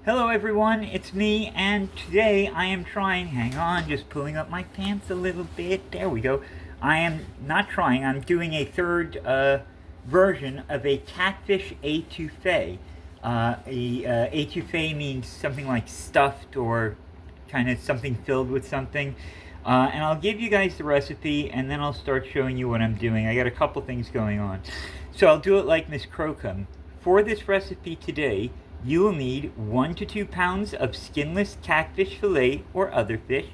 Hello everyone, it's me, and today I am trying, hang on, just pulling up my pants a little bit, there we go. I am not trying, I'm doing a third version of a catfish etouffee. Etouffee means something like stuffed or kind of something filled with something. And I'll give you guys the recipe and then I'll start showing you what I'm doing. I got a couple things going on. So I'll do it like Miss Crocombe. For this recipe today, you will need 1 to 2 pounds of skinless catfish fillet or other fish.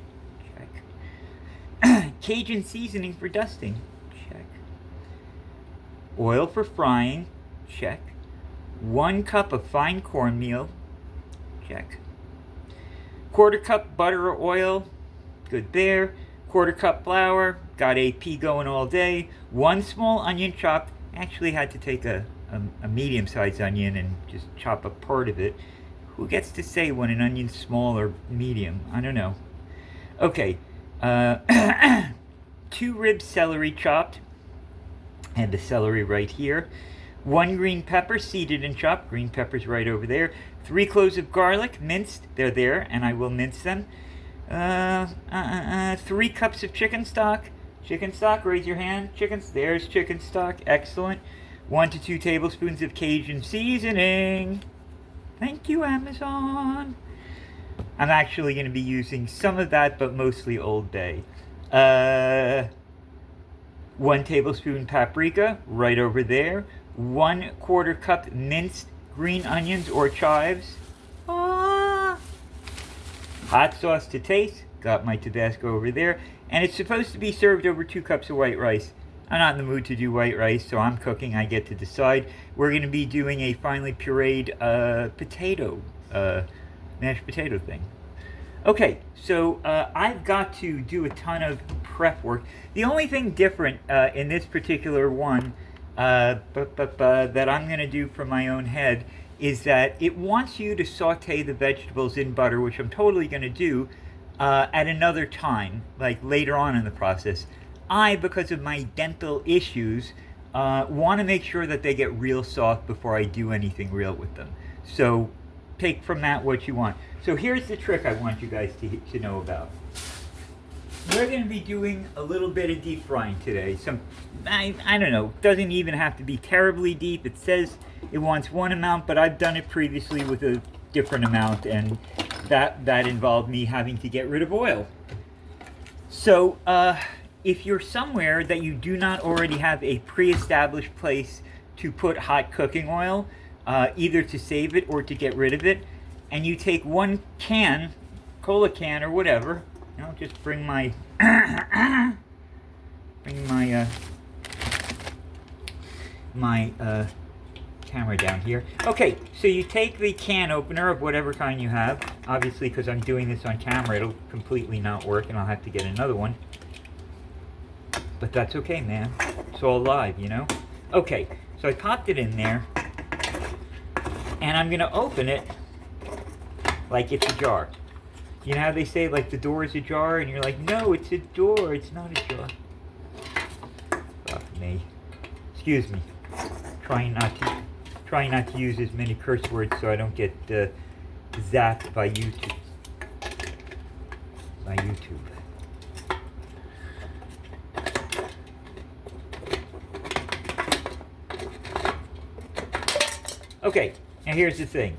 Check. Cajun seasoning for dusting. Check. Oil for frying. Check. 1 cup of fine cornmeal. Check. 1/4 cup butter or oil. Good there. 1/4 cup flour. Got AP going all day. 1 small onion chopped. Actually had to take a medium-sized onion and just chop up part of it. Who gets to say when an onion's small or medium? I don't know. Okay. 2 ribs celery chopped. And the celery right here. 1 green pepper seeded and chopped. Green pepper's right over there. 3 cloves of garlic minced. They're there, and I will mince them. 3 cups of chicken stock. Chicken stock, raise your hand. There's chicken stock. Excellent. 1 to 2 tablespoons of Cajun seasoning. Thank you, Amazon. I'm actually going to be using some of that, but mostly Old Bay. 1 tablespoon paprika, right over there. 1/4 cup minced green onions or chives. Hot sauce to taste. Got my Tabasco over there. And it's supposed to be served over 2 cups of white rice. I'm not in the mood to do white rice, so I'm cooking. I get to decide. We're going to be doing a finely pureed mashed potato thing. Okay, so I've got to do a ton of prep work. The only thing different in this particular one that I'm going to do for my own head is that it wants you to saute the vegetables in butter, which I'm totally going to do at another time, like later on in the process. I, because of my dental issues, want to make sure that they get real soft before I do anything real with them. So take from that what you want. So here's the trick I want you guys to know about. We're going to be doing a little bit of deep frying today. I don't know, doesn't even have to be terribly deep. It says it wants one amount, but I've done it previously with a different amount, and that involved me having to get rid of oil. So if you're somewhere that you do not already have a pre-established place to put hot cooking oil, either to save it or to get rid of it, and you take 1 can, cola can or whatever, I'll just bring my camera down here. Okay, so you take the can opener of whatever kind you have. Obviously, because I'm doing this on camera, it'll completely not work, and I'll have to get another one. But that's okay, man. It's all live, you know? Okay, so I popped it in there, and I'm going to open it like it's a jar. You know how they say, like, the door is a jar, and you're like, no, it's a door, it's not a jar. Fuck me. Excuse me. Trying not to use as many curse words so I don't get zapped by YouTube. Okay, now here's the thing.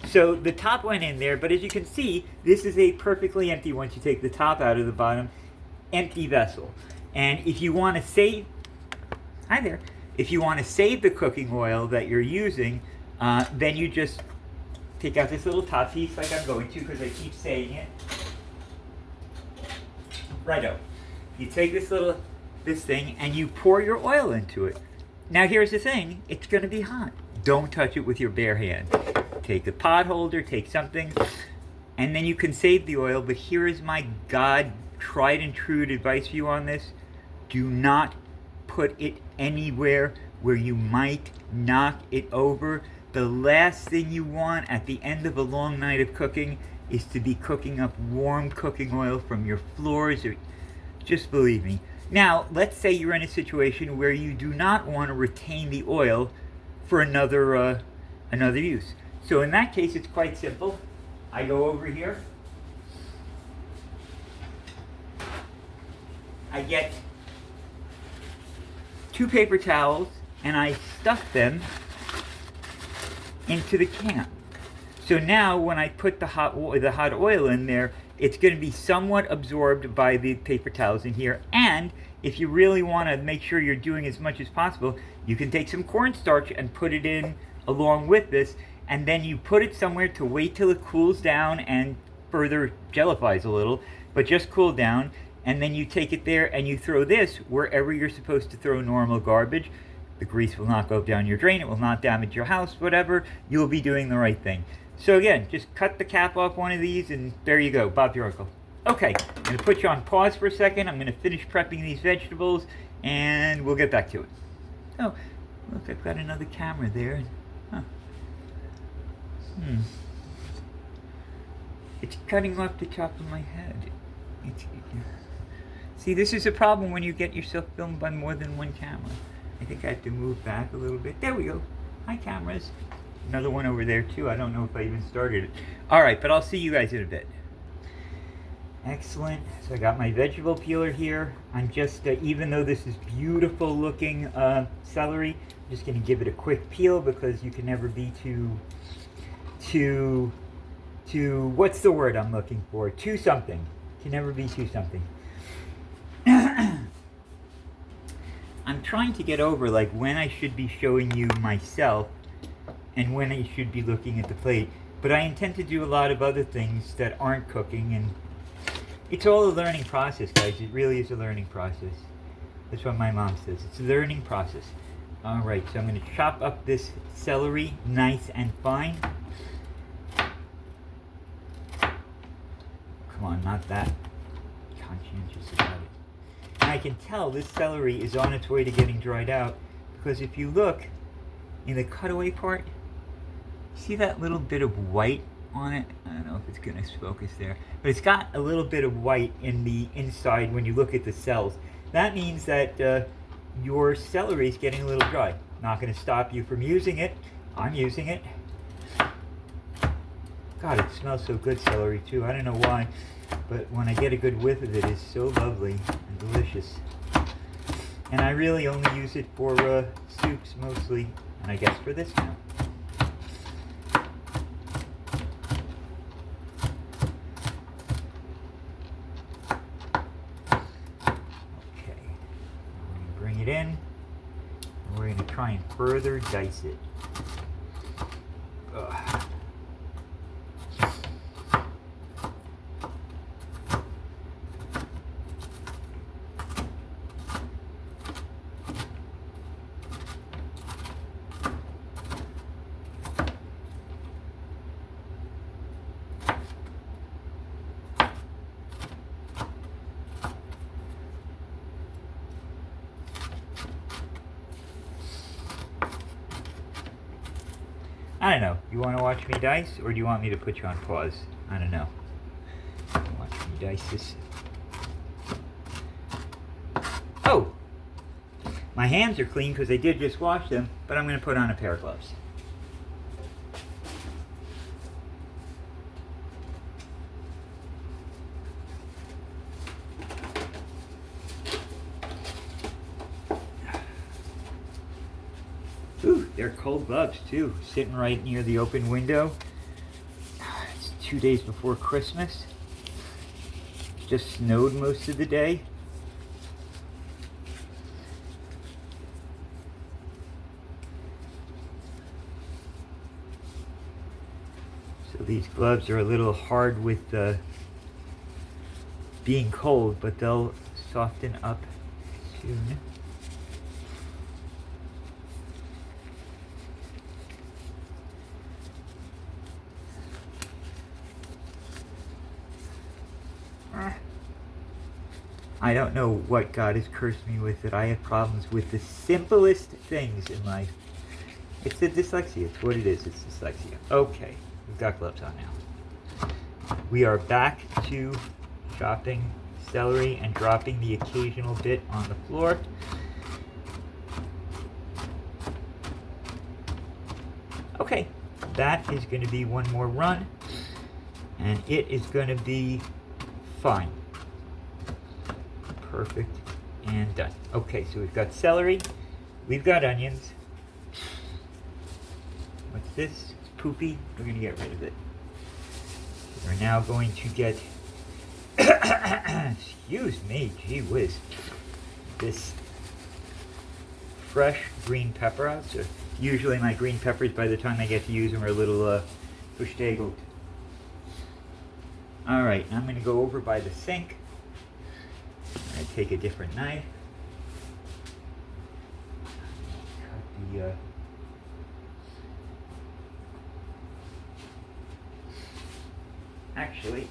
So the top went in there, but as you can see, this is a perfectly empty, once you take the top out of the bottom, empty vessel. And if you want to save, hi there, if you want to save the cooking oil that you're using, then you just take out this little top piece like I'm going to, because I keep saying it. Righto. You take this thing and you pour your oil into it. Now here's the thing, it's going to be hot. Don't touch it with your bare hand. Take a pot holder, take something, and then you can save the oil. But here is my tried and true advice for you on this. Do not put it anywhere where you might knock it over. The last thing you want at the end of a long night of cooking is to be cooking up warm cooking oil from your floors. Just believe me. Now, let's say you're in a situation where you do not want to retain the oil for another use. So in that case, it's quite simple. I go over here. I get 2 paper towels and I stuff them into the can. So now when I put the hot oil in there, it's going to be somewhat absorbed by the paper towels in here. And if you really want to make sure you're doing as much as possible, you can take some cornstarch and put it in along with this, and then you put it somewhere to wait till it cools down and further jellifies a little, but just cool down. And then you take it there and you throw this wherever you're supposed to throw normal garbage. The grease will not go down your drain. It will not damage your house, whatever. You'll be doing the right thing. So again, just cut the cap off one of these and there you go. Bob your uncle. Okay, I'm going to put you on pause for a second. I'm going to finish prepping these vegetables and we'll get back to it. Oh, look, I've got another camera there. Huh. It's cutting off the top of my head. See, this is a problem when you get yourself filmed by more than one camera. I think I have to move back a little bit. There we go. Hi, cameras. Another one over there, too. I don't know if I even started it. All right, but I'll see you guys in a bit. Excellent. So I got my vegetable peeler here. I'm just, even though this is beautiful looking celery, I'm just going to give it a quick peel because you can never be too, what's the word I'm looking for? Too something. Can never be too something. I'm trying to get over like when I should be showing you myself and when I should be looking at the plate. But I intend to do a lot of other things that aren't cooking, and it's all a learning process, guys. It really is a learning process. That's what my mom says. It's a learning process. All right, so I'm going to chop up this celery nice and fine. Come on, not that conscientious about it. And I can tell this celery is on its way to getting dried out because if you look in the cutaway part, see that little bit of white on it? I don't know if it's going to focus there, but it's got a little bit of white in the inside when you look at the cells. That means that your celery is getting a little dry. Not going to stop you from using it. I'm using it. God, it smells so good, celery, too. I don't know why, but when I get a good whiff of it, it's so lovely and delicious. And I really only use it for soups, mostly, and I guess for this now. Okay, I'm going to bring it in, and we're going to try and further dice it. Ugh. I don't know. You want to watch me dice, or do you want me to put you on pause? I don't know. Watch me dice this. Oh! My hands are clean because I did just wash them, but I'm going to put on a pair of gloves. Ooh, they're cold gloves too, sitting right near the open window. It's 2 days before Christmas. Just snowed most of the day. So these gloves are a little hard with being cold, but they'll soften up soon. I don't know what God has cursed me with, that I have problems with the simplest things in life. It's the dyslexia. It's what it is. It's dyslexia. Okay, we've got gloves on now. We are back to chopping celery and dropping the occasional bit on the floor. Okay, that is going to be one more run. and it is going to be fine. Perfect and done. Okay, so we've got celery, we've got onions. What's this? It's poopy. We're going to get rid of it. We're now going to get, excuse me, gee whiz, this fresh green pepper out. So usually my green peppers, by the time I get to use them, are a little versteigelt. All right, I'm going to go over by the sink. I take a different knife. Cut the actually,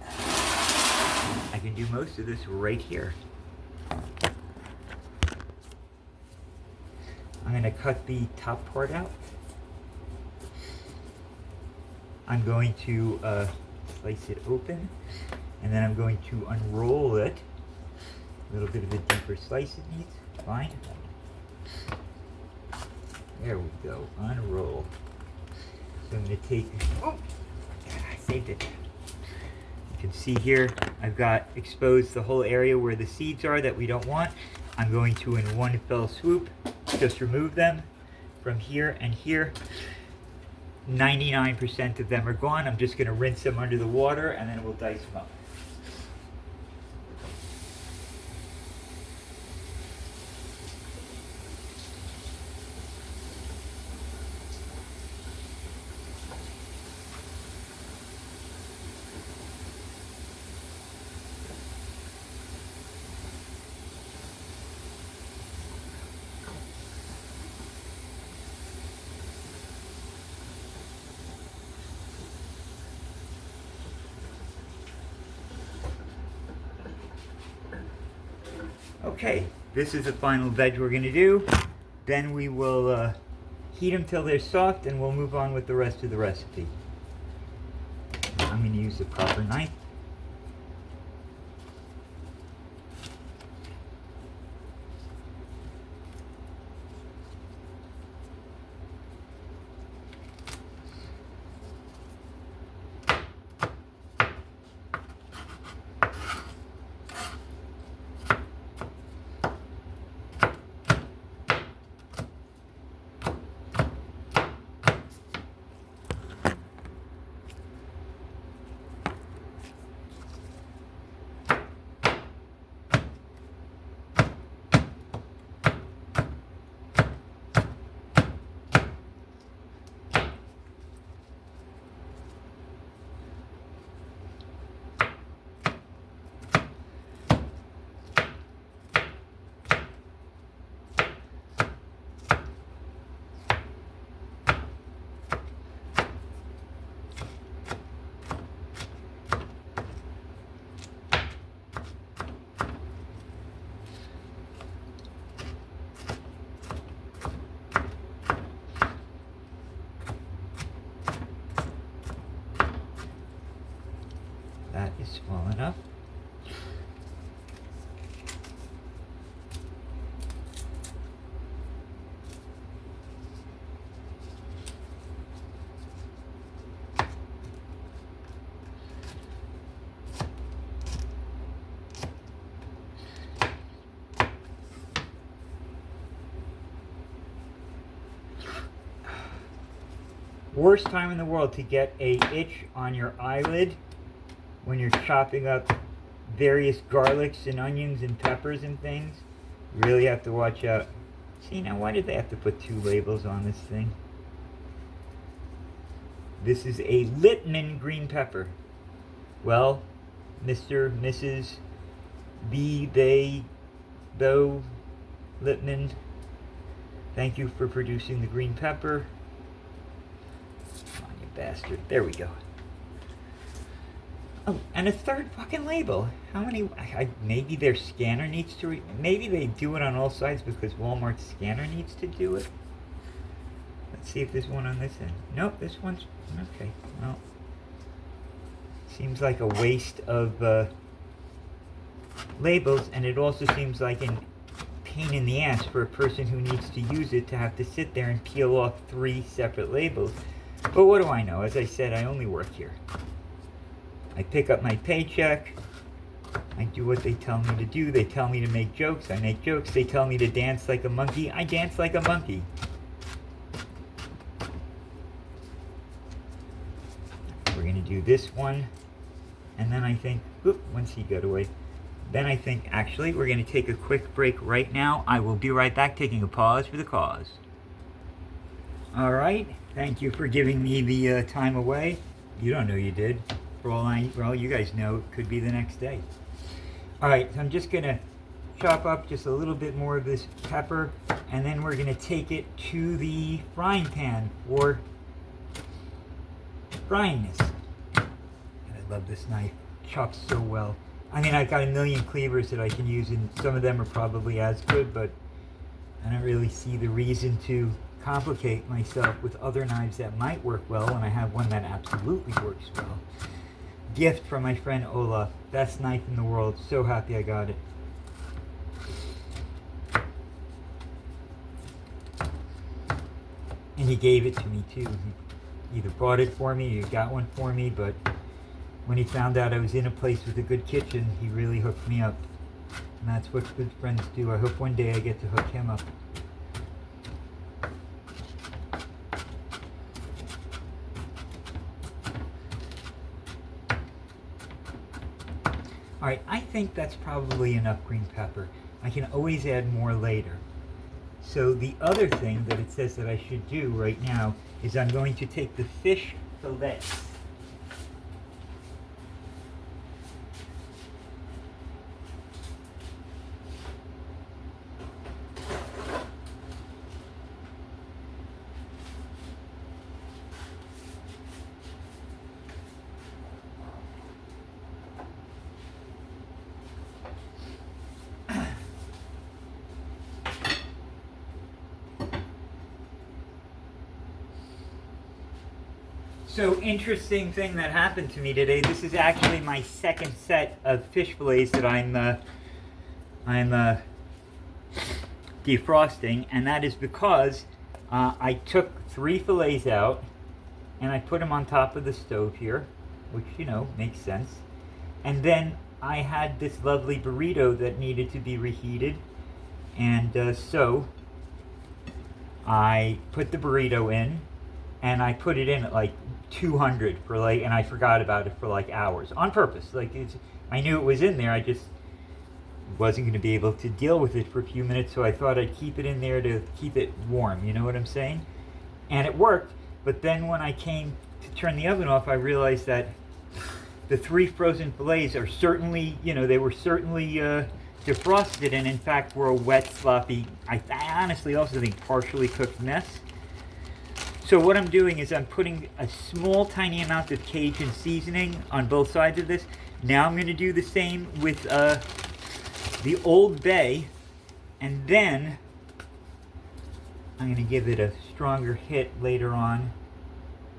I can do most of this right here. I'm going to cut the top part out. I'm going to slice it open, and then I'm going to unroll it. A little bit of a deeper slice it needs. Fine. There we go. Unroll. So I'm going to take, oh, I saved it. You can see here, I've got exposed the whole area where the seeds are that we don't want. I'm going to, in one fell swoop, just remove them from here and here. 99% of them are gone. I'm just going to rinse them under the water, and then we'll dice them up. Okay, this is the final veg we're going to do. Then we will heat them till they're soft, and we'll move on with the rest of the recipe. I'm going to use the proper knife. That is small enough. Worst time in the world to get a itch on your eyelid when you're chopping up various garlics and onions and peppers and things. You really have to watch out. See, now why did they have to put two labels on this thing? This is a Littman green pepper. Well, Mr., Mrs., they, though, Littman, thank you for producing the green pepper. Come on, you bastard. There we go. Oh, and a third fucking label. How many? Maybe their scanner needs to. Maybe they do it on all sides because Walmart's scanner needs to do it. Let's see if there's one on this end. Nope, this one's okay. Well, seems like a waste of labels, and it also seems like a pain in the ass for a person who needs to use it to have to sit there and peel off 3 separate labels. But what do I know? As I said, I only work here. I pick up my paycheck. I do what they tell me to do. They tell me to make jokes. I make jokes. They tell me to dance like a monkey. I dance like a monkey. We're going to do this one. And then I think, oop, once he got away. Then I think, actually, we're going to take a quick break right now. I will be right back, taking a pause for the cause. All right. Thank you for giving me the time away. You don't know you did. For all you guys know, it could be the next day. All right, so I'm just going to chop up just a little bit more of this pepper, and then we're going to take it to the frying pan for frying this. And I love this knife. It chops so well. I mean, I've got a million cleavers that I can use, and some of them are probably as good, but I don't really see the reason to complicate myself with other knives that might work well when I have one that absolutely works well. Gift from my friend Olaf. Best knife in the world. So happy I got it. And he gave it to me too. He either bought it for me or got one for me, but when he found out I was in a place with a good kitchen, he really hooked me up. And that's what good friends do. I hope one day I get to hook him up. Alright, I think that's probably enough green pepper. I can always add more later. So the other thing that it says that I should do right now is I'm going to take the fish fillets. So interesting thing that happened to me today. This is actually my second set of fish fillets that I'm defrosting, and that is because I took 3 fillets out and I put them on top of the stove here, which, you know, makes sense. And then I had this lovely burrito that needed to be reheated, and so I put the burrito in, and I put it in at like 200 for like, and I forgot about it for like hours on purpose. Like, I knew it was in there. I just wasn't going to be able to deal with it for a few minutes, so I thought I'd keep it in there to keep it warm. You know what I'm saying? And it worked. But then when I came to turn the oven off, I realized that the 3 frozen fillets are certainly, you know, they were certainly defrosted, and in fact were a wet, sloppy, I honestly also think partially cooked mess. So what I'm doing is I'm putting a small tiny amount of Cajun seasoning on both sides of this. Now I'm going to do the same with the Old Bay, and then I'm going to give it a stronger hit later on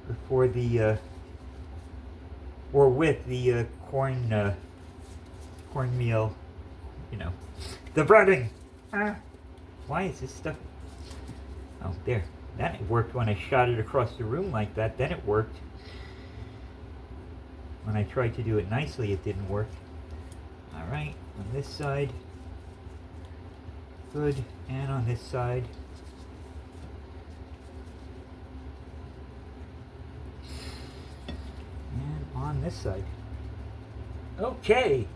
before the or with the cornmeal, you know, the breading. Why is this stuff? Oh, there. That worked when I shot it across the room like that. Then it worked. When I tried to do it nicely, it didn't work. All right, on this side. Good. And on this side. And on this side. Okay.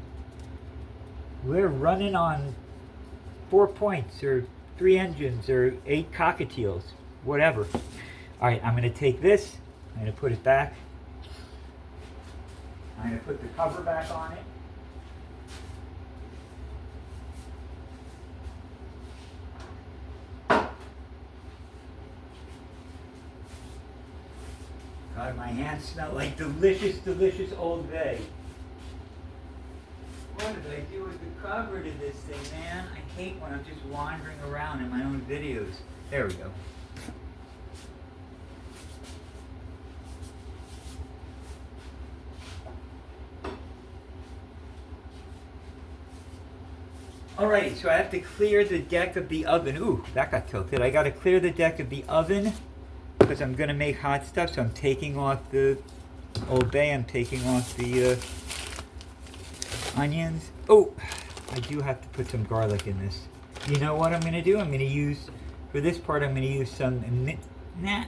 We're running on 4 points, or 3 engines, or 8 cockatiels. Whatever. All right, I'm going to take this. I'm going to put it back. I'm going to put the cover back on it. God, my hands smell like delicious, delicious Old Bay. What did I do with the cover to this thing, man? I hate when I'm just wandering around in my own videos. There we go. Alrighty, so I have to clear the deck of the oven. Ooh, that got tilted. I got to clear the deck of the oven because I'm going to make hot stuff, so I'm taking off the Old Bay, I'm taking off the onions. Oh, I do have to put some garlic in this. You know what I'm going to do? I'm going to use, for this part, I'm going to use some, nah.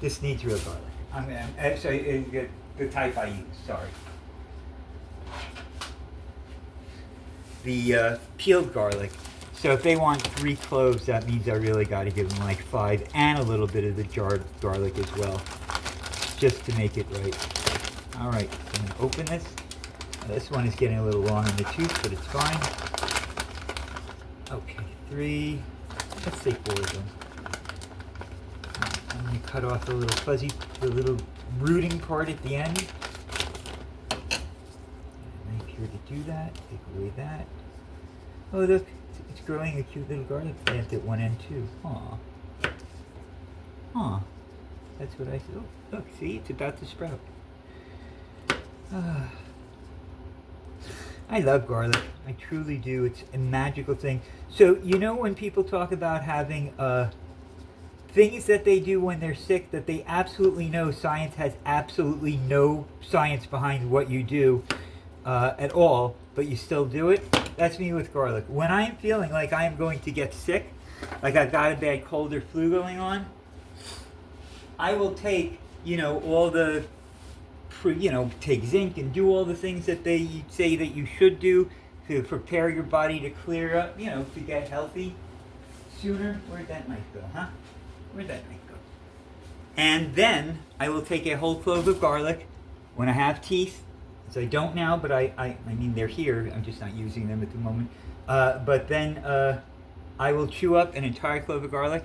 This needs real garlic. I'm going to, actually, the type I use, sorry. The peeled garlic. So if they want 3 cloves, that means I really got to give them like 5 and a little bit of the jarred garlic as well, just to make it right. All right, so I'm going to open this. This one is getting a little long in the tooth, but it's fine. Okay, 3, let's say 4 of them. I'm going to cut off the little fuzzy, the little rooting part at the end. Knife here to do that. Take away that. Oh, look, it's growing a cute little garlic plant at one end too. Aw. Aw. That's what I said. Oh, look, see, it's about to sprout. I love garlic. I truly do. It's a magical thing. So, you know when people talk about having things that they do when they're sick that they absolutely know science has absolutely no science behind what you do at all, but you still do it? That's me with garlic. When I'm feeling like I am going to get sick, like I've got a bad cold or flu going on, I will take, you know, all the, you know, take zinc and do all the things that they say that you should do to prepare your body to clear up, you know, to get healthy sooner. Where'd that knife go, huh? Where'd that knife go? And then I will take a whole clove of garlic when I have teeth. So I don't now, but I mean, they're here. I'm just not using them at the moment. But then I will chew up an entire clove of garlic,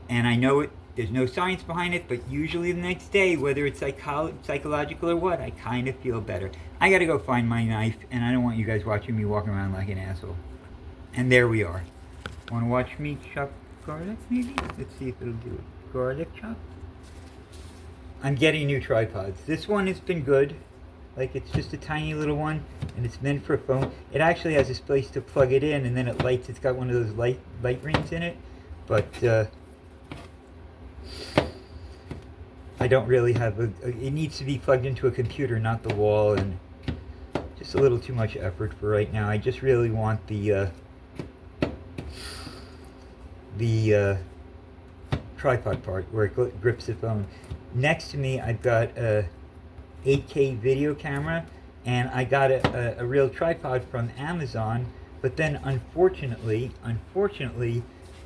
and I know it. There's no science behind it, but usually the next day, whether it's psychological or what, I kind of feel better. I got to go find my knife, and I don't want you guys watching me walking around like an asshole. And there we are. Want to watch me chop garlic, maybe? Let's see if it'll do it. Garlic chop. I'm getting new tripods. This one has been good. Like, it's just a tiny little one, and it's meant for a phone. It actually has this place to plug it in, and then it lights. It's got one of those light rings in it. But I don't really have it needs to be plugged into a computer, not the wall, and just a little too much effort for right now. I just really want the tripod part where it grips the phone. Next to me, I've got a 8K video camera, and I got a real tripod from Amazon, but then unfortunately,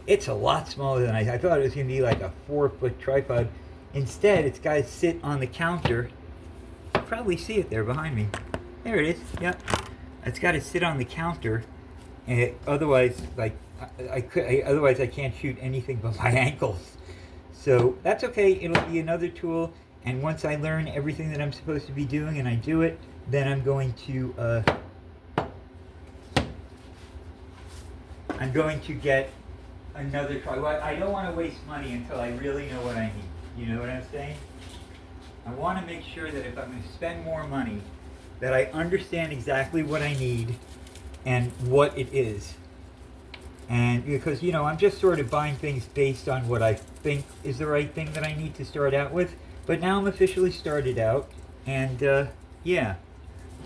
it's a lot smaller than I thought it was going to be, like a 4-foot tripod. Instead, it's got to sit on the counter. You probably see it there behind me. There it is. Yep. It's got to sit on the counter, and otherwise, like otherwise I can't shoot anything but my ankles. So that's okay. It'll be another tool. And once I learn everything that I'm supposed to be doing and I do it, then I'm going to get another tripod. I don't want to waste money until I really know what I need. You know what I'm saying? I want to make sure that if I'm going to spend more money, that I understand exactly what I need and what it is. And because, you know, I'm just sort of buying things based on what I think is the right thing that I need to start out with. But now I'm officially started out, and yeah,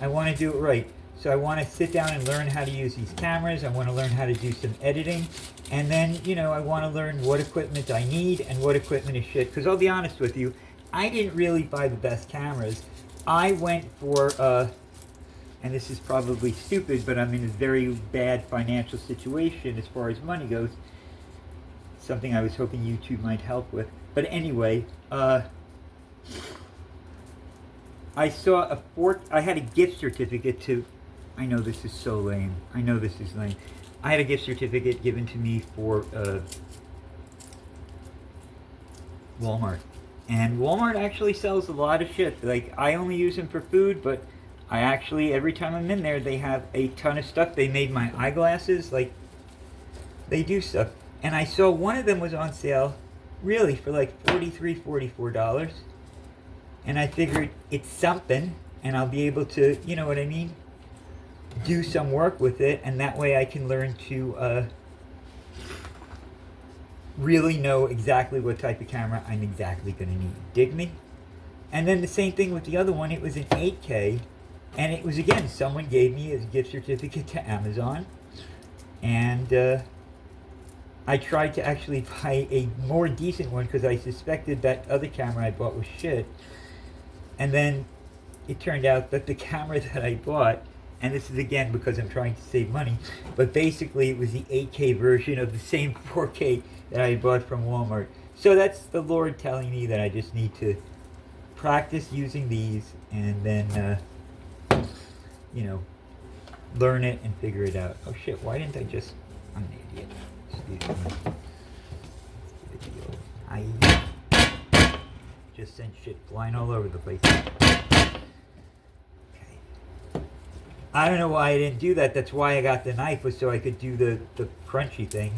I want to do it right. So I want to sit down and learn how to use these cameras. I want to learn how to do some editing. And then, you know, I want to learn what equipment I need and what equipment is shit. Because I'll be honest with you, I didn't really buy the best cameras. I went for, and this is probably stupid, but I'm in a very bad financial situation as far as money goes. Something I was hoping YouTube might help with. But anyway, I saw I had a gift certificate to, I know this is so lame. I know this is lame. I had a gift certificate given to me for Walmart. And Walmart actually sells a lot of shit. Like, I only use them for food, but I actually, every time I'm in there, they have a ton of stuff. They made my eyeglasses. Like, they do stuff. And I saw one of them was on sale, really, for like $43, $44. And I figured it's something, and I'll be able to, you know what I mean, do some work with it, and that way I can learn to really know exactly what type of camera I'm exactly going to need. Dig me? And then the same thing with the other one. It was an 8K. And it was, again, someone gave me a gift certificate to Amazon. And I tried to actually buy a more decent one because I suspected that other camera I bought was shit. And then it turned out that the camera that I bought, and this is again because I'm trying to save money, but basically it was the 8K version of the same 4K that I bought from Walmart. So that's the Lord telling me that I just need to practice using these and then, you know, learn it and figure it out. Oh shit, why didn't I just... I'm an idiot. Excuse me. I just sent shit flying all over the place. Okay. I don't know why I didn't do that. That's why I got the knife, was so I could do the crunchy thing.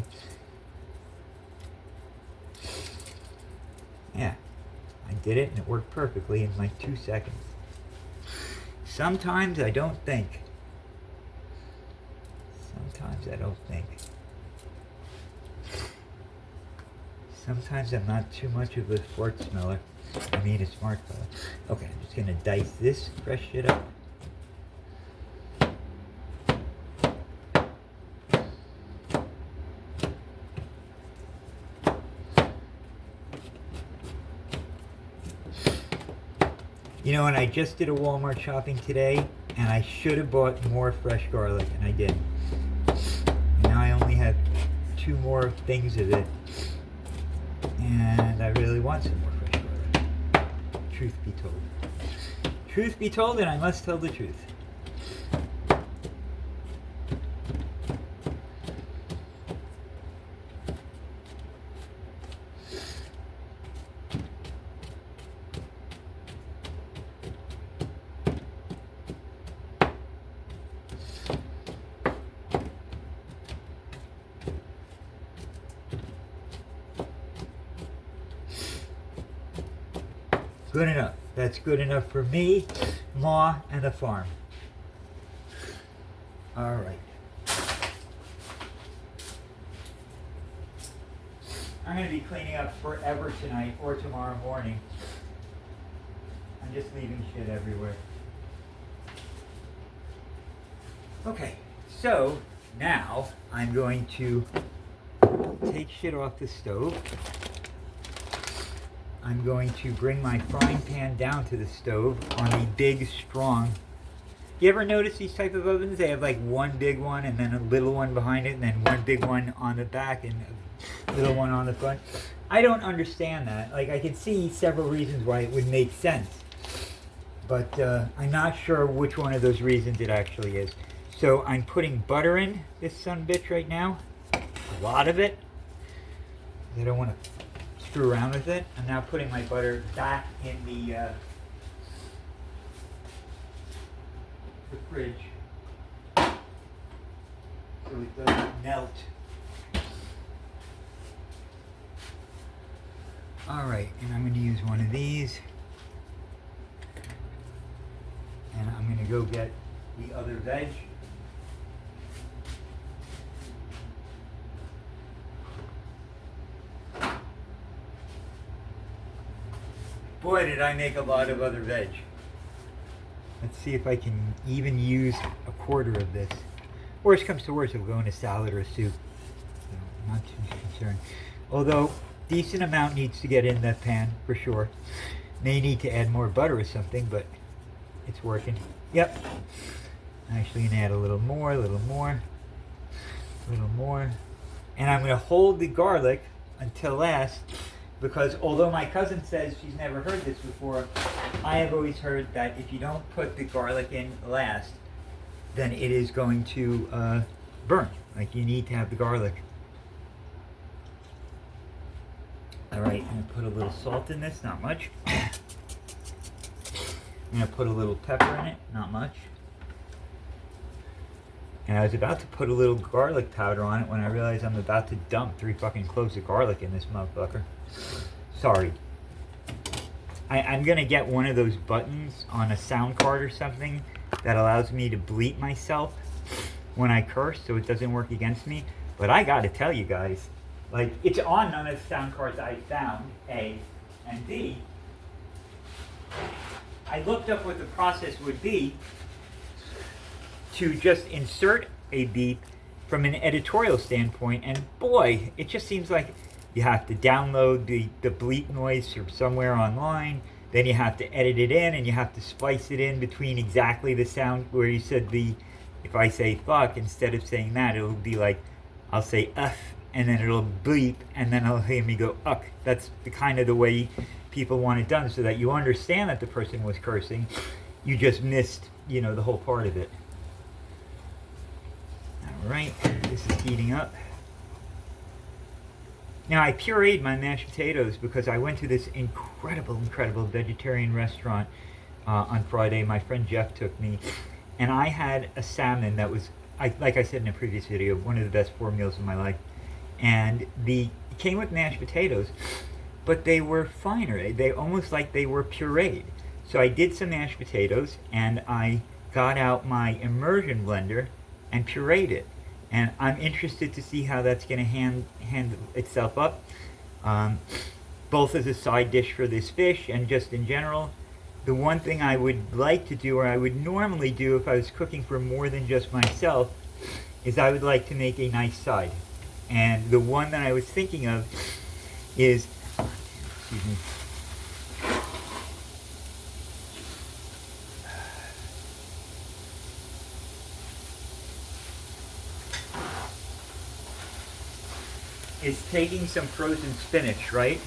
Yeah. I did it and it worked perfectly in like 2 seconds. Sometimes I don't think. Sometimes I don't think. Sometimes I'm not too much of a fart smeller. I mean a smart fella. Okay, I'm just gonna dice this fresh shit up. You know, and I just did a Walmart shopping today, and I should have bought more fresh garlic, and I didn't. And now I only have 2 more things of it, and I really want some more fresh garlic. Truth be told. Truth be told, and I must tell the truth. Good enough. That's good enough for me, Ma, and the farm. All right. I'm going to be cleaning up forever tonight or tomorrow morning. I'm just leaving shit everywhere. Okay, so now I'm going to take shit off the stove. I'm going to bring my frying pan down to the stove on the big, strong... You ever notice these type of ovens? They have like one big one and then a little one behind it and then one big one on the back and a little one on the front. I don't understand that. Like, I can see several reasons why it would make sense. But I'm not sure which one of those reasons it actually is. So I'm putting butter in this sumbitch right now. A lot of it. I don't want to screw around with it. I'm now putting my butter back in the fridge so it doesn't melt. Alright, and I'm going to use one of these. And I'm going to go get the other veg. Boy, did I make a lot of other veg. Let's see if I can even use a quarter of this. Worst comes to worst, it'll go in a salad or a soup. So I'm not too concerned. Although, decent amount needs to get in that pan, for sure. May need to add more butter or something, but it's working. Yep. I'm actually going to add a little more, a little more, a little more. And I'm going to hold the garlic until last, because although my cousin says she's never heard this before, I have always heard that if you don't put the garlic in last, then it is going to burn. Like, you need to have the garlic. Alright, I'm going to put a little salt in this, not much. I'm going to put a little pepper in it, not much. And I was about to put a little garlic powder on it when I realized I'm about to dump 3 fucking cloves of garlic in this motherfucker. Sorry. I'm going to get one of those buttons on a sound card or something that allows me to bleep myself when I curse so it doesn't work against me. But I got to tell you guys, like, it's on none of the sound cards I found, A. And B, I looked up what the process would be to just insert a beep from an editorial standpoint, and boy, it just seems like you have to download the bleep noise from somewhere online, then you have to edit it in, and you have to splice it in between exactly the sound where you said the, if I say fuck, instead of saying that, it'll be like, I'll say and then it'll bleep, and then it'll hear me go uck. That's the kind of the way people want it done, so that you understand that the person was cursing. You just missed, the whole part of it. All right, this is heating up. Now, I pureed my mashed potatoes because I went to this incredible vegetarian restaurant on Friday. My friend Jeff took me, and I had a salmon that was, like I said in a previous video, one of the best 4 meals of my life. And it came with mashed potatoes, but they were finer. They almost like they were pureed. So I did some mashed potatoes, and I got out my immersion blender and pureed it. And I'm interested to see how that's going to hand itself up, both as a side dish for this fish and just in general. The one thing I would like to do, or I would normally do if I was cooking for more than just myself, is I would like to make a nice side. And the one that I was thinking of is, excuse me, is taking some frozen spinach, right,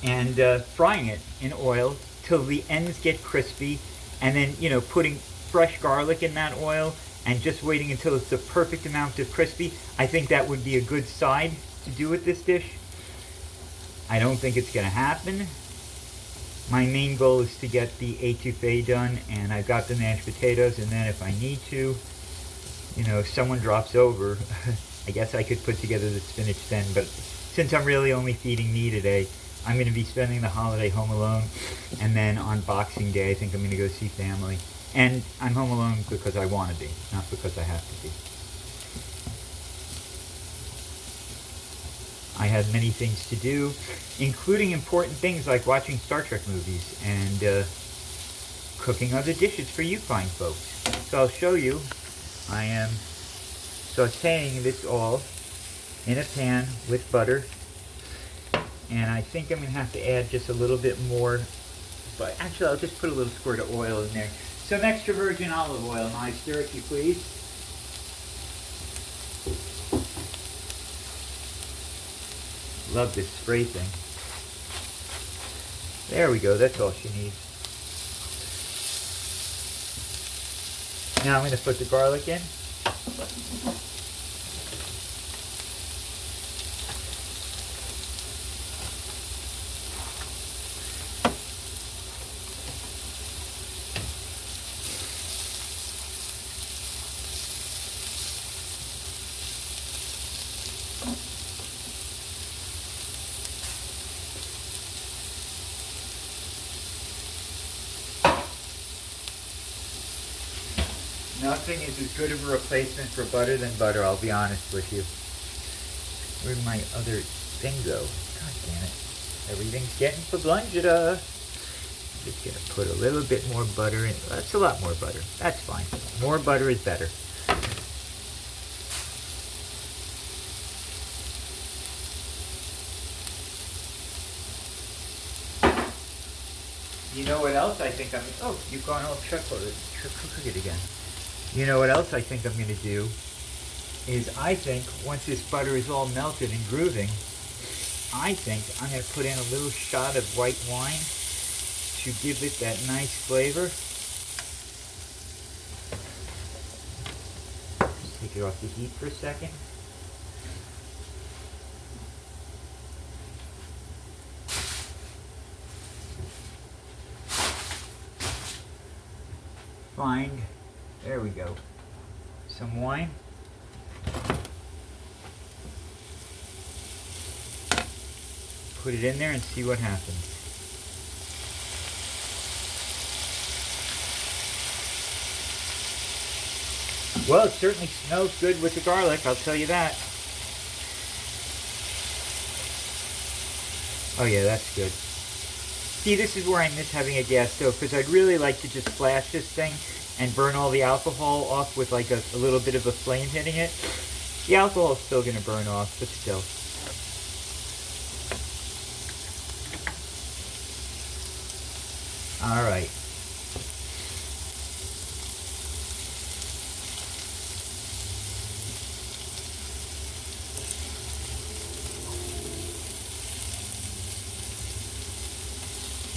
and frying it in oil till the ends get crispy, and then, putting fresh garlic in that oil and just waiting until it's the perfect amount of crispy. I think that would be a good side to do with this dish. I don't think it's going to happen. My main goal is to get the etouffee done, and I've got the mashed potatoes, and then if I need to, if someone drops over, I guess I could put together the spinach then, but since I'm really only feeding me today, I'm going to be spending the holiday home alone, and then on Boxing Day I think I'm going to go see family. And I'm home alone because I want to be, not because I have to be. I have many things to do, including important things like watching Star Trek movies and cooking other dishes for you fine folks. So I'll show you. I am sauteing this all in a pan with butter, and I think I'm going to have to add just a little bit more, but actually I'll just put a little squirt of oil in there. Some extra virgin olive oil, my stir, if you please. Love this spray thing. There we go, that's all she needs. Now I'm going to put the garlic in. Nothing is as good of a replacement for butter than butter, I'll be honest with you. Where'd my other thing go? God damn it. Everything's getting fablungita. I'm just going to put a little bit more butter in. That's a lot more butter. That's fine. More butter is better. You know what else I think I'm... Oh, you've gone all crooked again. You know what else I think I'm going to do is I think once this butter is all melted and grooving, I think I'm going to put in a little shot of white wine to give it that nice flavor. Just take it off the heat for a second. Find, there we go, some wine. Put it in there and see what happens. Well, it certainly smells good with the garlic, I'll tell you that. Oh yeah, that's good. See, this is where I miss having a gas stove, because I'd really like to just flash this thing and burn all the alcohol off with like a little bit of a flame hitting it. The alcohol's still going to burn off, but still. All right.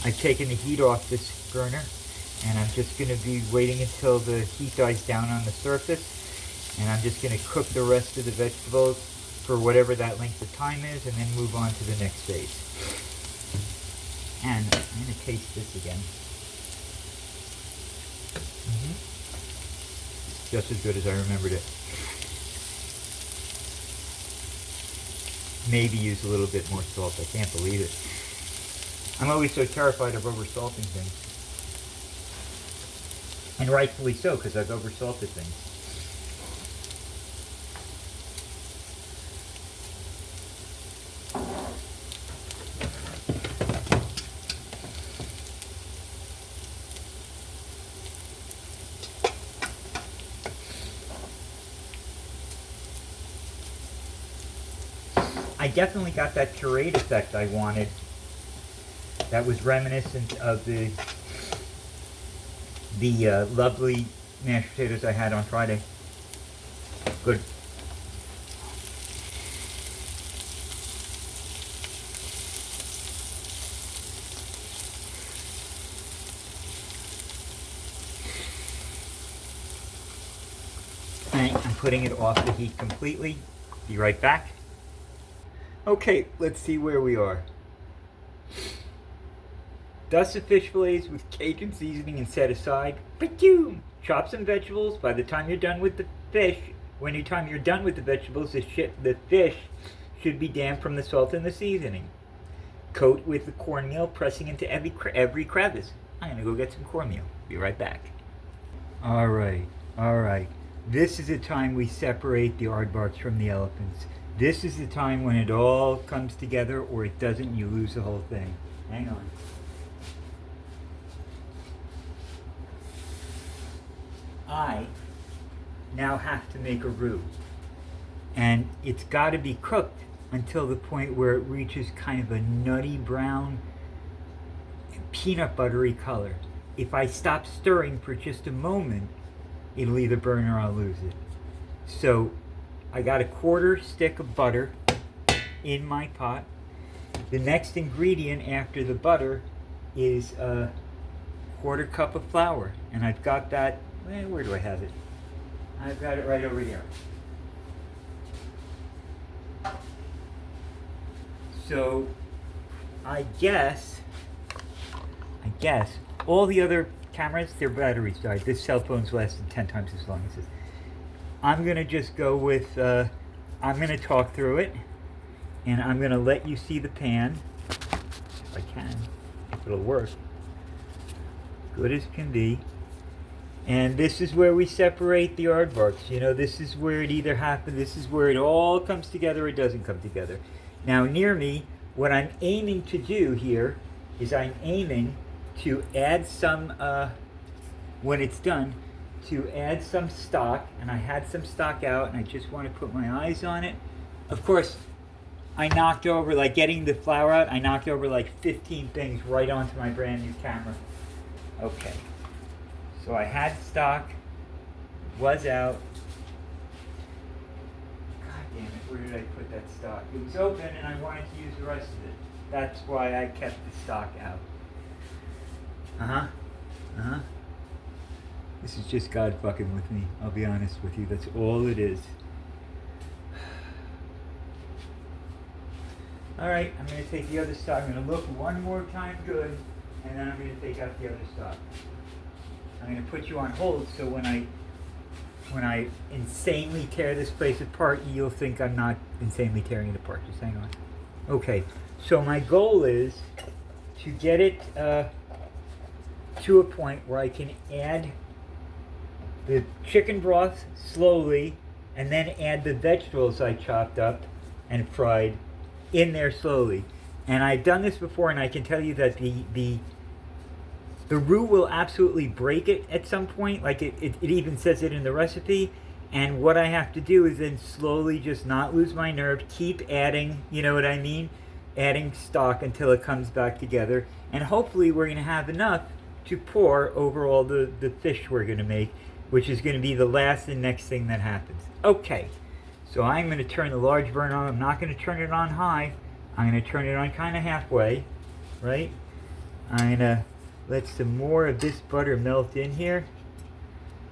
I've taken the heat off this burner, and I'm just going to be waiting until the heat dies down on the surface, and I'm just going to cook the rest of the vegetables for whatever that length of time is, and then move on to the next phase. And I'm going to taste this again. Just as good as I remembered it. Maybe use a little bit more salt. I can't believe it. I'm always so terrified of over-salting things. And rightfully so, because I've over-salted things. I definitely got that curate effect I wanted. That was reminiscent of the lovely mashed potatoes I had on Friday. Good. And I'm putting it off the heat completely. Be right back. Okay, let's see where we are. Dust the fish fillets with Cajun seasoning and set aside. Chop some vegetables. By the time you're done with the fish, the fish should be damp from the salt and the seasoning. Coat with the cornmeal, pressing into every crevice. I'm gonna go get some cornmeal. Be right back. All right. This is the time we separate the aardvarks from the elephants. This is the time when it all comes together, or it doesn't, you lose the whole thing. Hang on. I now have to make a roux, and it's got to be cooked until the point where it reaches kind of a nutty brown, peanut buttery color. If I stop stirring for just a moment, it'll either burn or I'll lose it. So I got a 1/4 stick of butter in my pot. The next ingredient after the butter is a 1/4 cup of flour, and I've got that. Where do I have it? I've got it right over here. So I guess all the other cameras, their batteries died. This cell phone's lasted 10 times as long as this. I'm gonna just go with, I'm gonna talk through it, and I'm gonna let you see the pan, if I can, if it'll work. Good as can be. And this is where we separate the aardvarks. You know, this is where it either happens, this is where it all comes together or it doesn't come together. Now near me, what I'm aiming to do here is I'm aiming to add some, when it's done, to add some stock. And I had some stock out, and I just want to put my eyes on it. Of course, I knocked over, like getting the flour out, I knocked over like 15 things right onto my brand new camera. Okay. So I had stock, was out. God damn it, where did I put that stock? It was open and I wanted to use the rest of it. That's why I kept the stock out. This is just God fucking with me, I'll be honest with you. That's all it is. Alright, I'm going to take the other stock. I'm going to look one more time good, and then I'm going to take out the other stock. I'm going to put you on hold, so when I insanely tear this place apart, you'll think I'm not insanely tearing it apart. Just hang on. Okay, so my goal is to get it to a point where I can add the chicken broth slowly, and then add the vegetables I chopped up and fried in there slowly. And I've done this before, and I can tell you that the roux will absolutely break it at some point. Like it even says it in the recipe. And what I have to do is then slowly just not lose my nerve, keep adding, you know what I mean? Adding stock until it comes back together. And hopefully we're going to have enough to pour over all the fish we're going to make, which is going to be the last and next thing that happens. Okay, so I'm going to turn the large burner on. I'm not going to turn it on high. I'm going to turn it on kind of halfway, right? I'm going to let some more of this butter melt in here.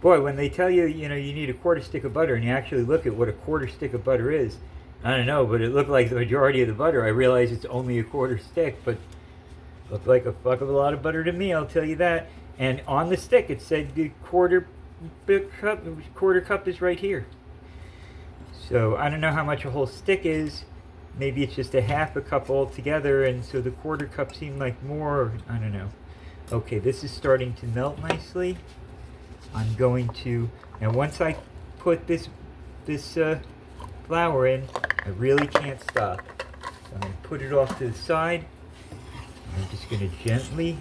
Boy, when they tell you, you know, you need a quarter stick of butter, and you actually look at what a quarter stick of butter is, I don't know, but it looked like the majority of the butter. I realize it's only a quarter stick, but it looked like a fuck of a lot of butter to me, I'll tell you that. And on the stick, it said the quarter cup is right here. So I don't know how much a whole stick is. Maybe it's just a half a cup altogether, and so the quarter cup seemed like more, I don't know. Okay, this is starting to melt nicely. I'm going to, now once I put this flour in, I really can't stop. So I'm going to put it off to the side. I'm just going to gently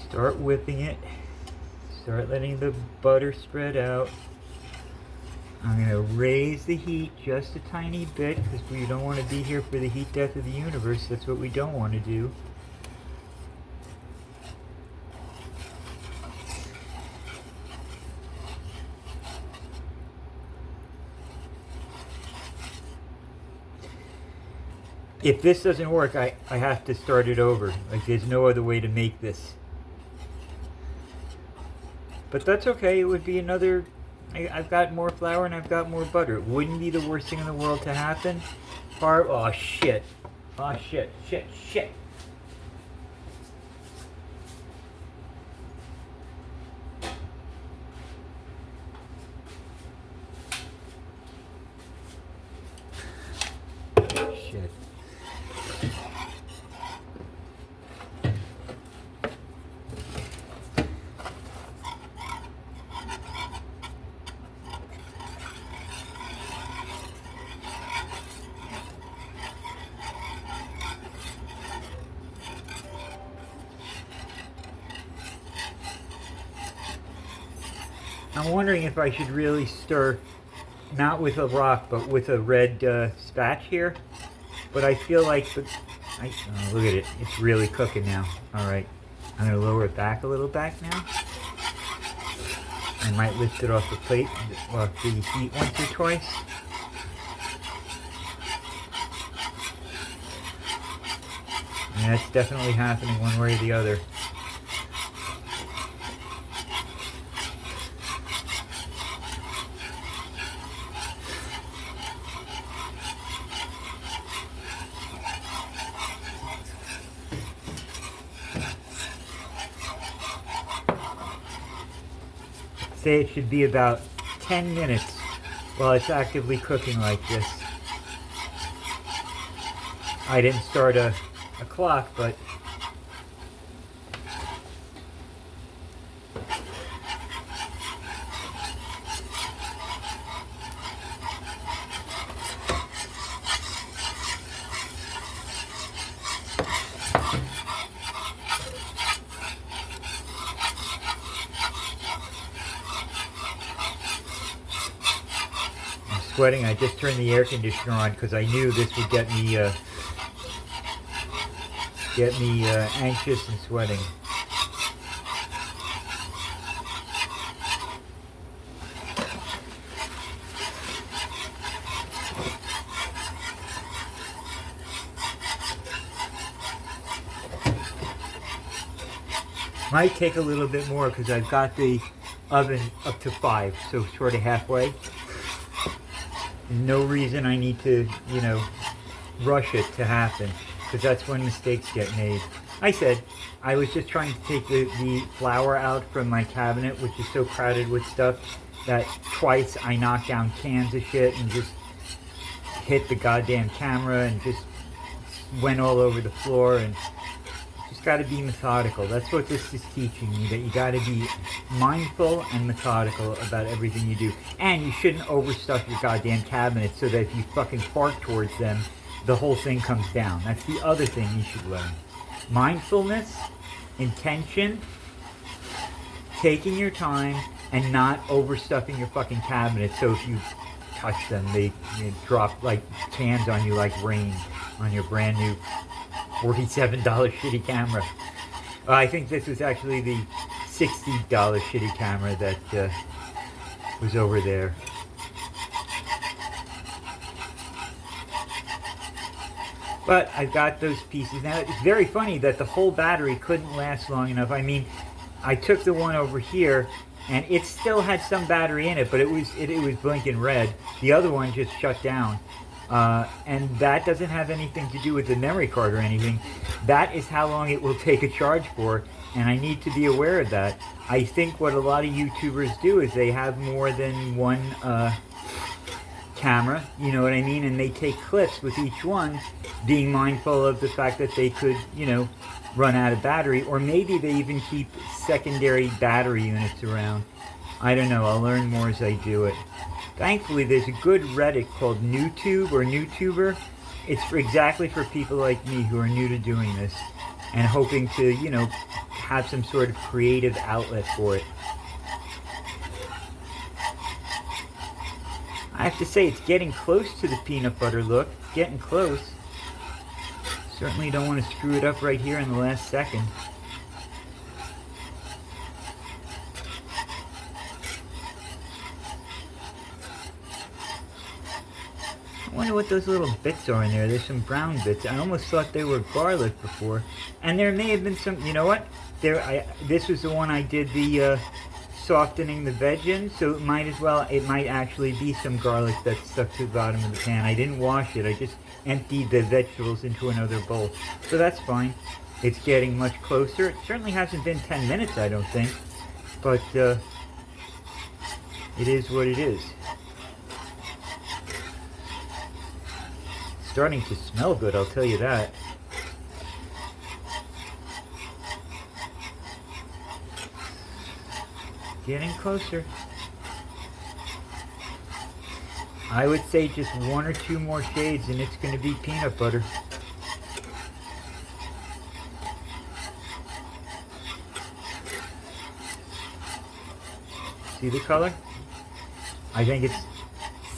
start whipping it. Start letting the butter spread out. I'm going to raise the heat just a tiny bit because we don't want to be here for the heat death of the universe. That's what we don't want to do. If this doesn't work, I have to start it over. Like, there's no other way to make this. But that's okay. It would be another... I've got more flour and I've got more butter. It wouldn't be the worst thing in the world to happen. Oh, shit. Oh, shit. I'm wondering if I should really stir, not with a rock, but with a red spatch here. But I feel like, look at it, it's really cooking now. All right, I'm gonna lower it back a little back now. I might lift it off the plate, off the heat once or twice. And that's definitely happening one way or the other. Say it should be about 10 minutes while it's actively cooking like this. I didn't start a clock, but sweating. I just turned the air conditioner on because I knew this would get me anxious and sweating. Might take a little bit more because I've got the oven up to 5, so sort of halfway. No reason I need to, you know, rush it to happen, because that's when mistakes get made. I said I was just trying to take the flour out from my cabinet, which is so crowded with stuff that twice I knocked down cans of shit and just hit the goddamn camera and just went all over the floor and just just got to be methodical. That's what this is teaching me, that you got to be mindful and methodical about everything you do. And you shouldn't overstuff your goddamn cabinet so that if you fucking fart towards them, the whole thing comes down. That's the other thing you should learn. Mindfulness, intention, taking your time, and not overstuffing your fucking cabinet so if you touch them, they drop like cans on you like rain on your brand new $47 shitty camera. I think this was actually the $60 shitty camera that was over there. But I've got those pieces. Now, it's very funny that the whole battery couldn't last long enough. I mean, I took the one over here, and it still had some battery in it, but it was blinking red. The other one just shut down. And that doesn't have anything to do with the memory card or anything. That is how long it will take a charge for, and I need to be aware of that. I think what a lot of YouTubers do is they have more than one camera, you know what I mean? And they take clips with each one, being mindful of the fact that they could, you know, run out of battery, or maybe they even keep secondary battery units around. I don't know, I'll learn more as I do it. Thankfully, there's a good Reddit called NewTube or NewTuber. It's exactly for people like me who are new to doing this and hoping to, you know, have some sort of creative outlet for it. I have to say, it's getting close to the peanut butter look. Getting close. Certainly don't want to screw it up right here in the last second. I wonder what those little bits are in there. There's some brown bits. I almost thought they were garlic before. And there may have been some, you know what? This was the one I did the softening the veg in, so it might actually be some garlic that stuck to the bottom of the pan. I didn't wash it. I just emptied the vegetables into another bowl. So that's fine. It's getting much closer. It certainly hasn't been 10 minutes, I don't think. But it is what it is. Starting to smell good, I'll tell you that. Getting closer. I would say just one or two more shades and it's going to be peanut butter. See the color? I think it's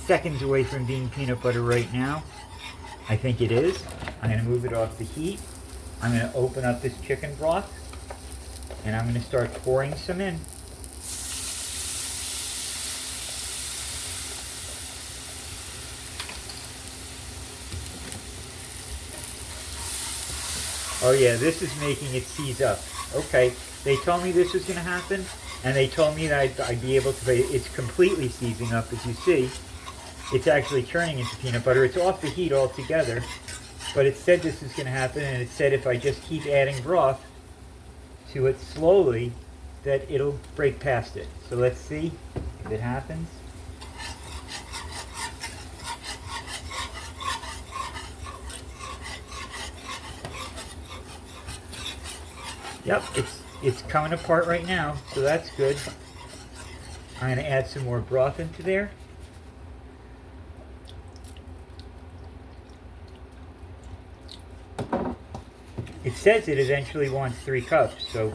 seconds away from being peanut butter right now. I think it is. I'm going to move it off the heat. I'm going to open up this chicken broth and I'm going to start pouring some in. Oh yeah, this is making it seize up. Okay, they told me this was going to happen, and they told me that I'd be able to, it's completely seizing up, as you see. It's actually turning into peanut butter. It's off the heat altogether, but it said this is going to happen, and it said if I just keep adding broth to it slowly, that it'll break past it. So let's see if it happens. Yep, it's coming apart right now, so that's good. I'm going to add some more broth into there. It says it eventually wants 3 cups, so...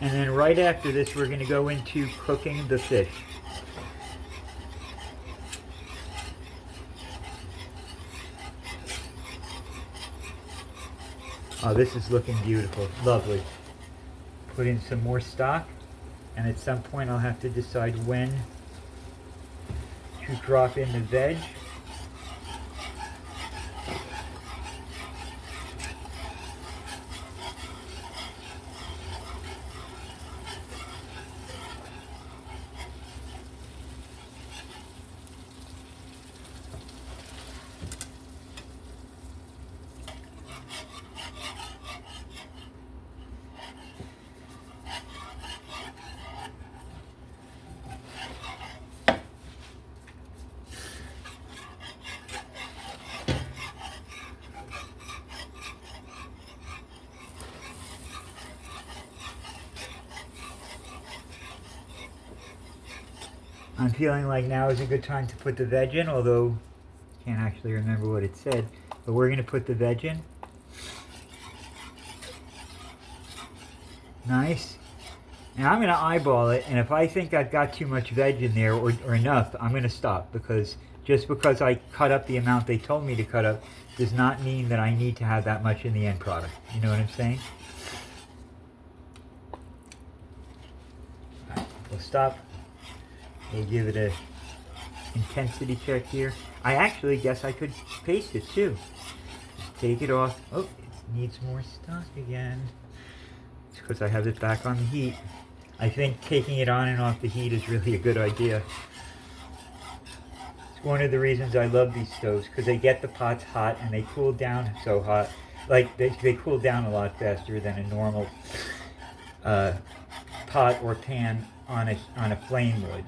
And then right after this, we're going to go into cooking the fish. Oh, this is looking beautiful. Lovely. Put in some more stock, and at some point I'll have to decide when to drop in the veg. I'm feeling like now is a good time to put the veg in, although I can't actually remember what it said. But we're going to put the veg in. Nice. Now I'm going to eyeball it, and if I think I've got too much veg in there or enough, I'm going to stop, because just because I cut up the amount they told me to cut up does not mean that I need to have that much in the end product. You know what I'm saying? All right, we'll stop. We'll give it a intensity check here. I actually guess I could paste it too. Just take it off. Oh, it needs more stock again. It's because I have it back on the heat. I think taking it on and off the heat is really a good idea. It's one of the reasons I love these stoves, because they get the pots hot and they cool down so hot. Like they cool down a lot faster than a normal pot or pan on a flame would.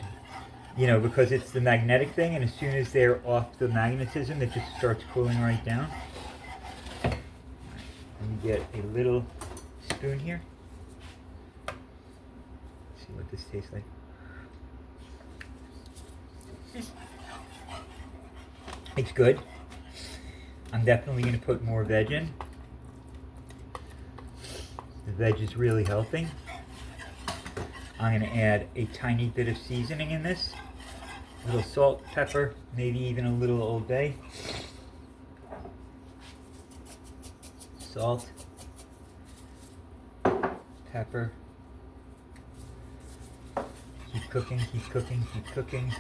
You know, because it's the magnetic thing, and as soon as they're off the magnetism, it just starts cooling right down. Let me get a little spoon here. See what this tastes like. It's good. I'm definitely going to put more veg in. The veg is really helping. I'm going to add a tiny bit of seasoning in this. A little salt, pepper, maybe even a little Old Bay. Salt, pepper. Keep cooking, keep cooking, keep cooking.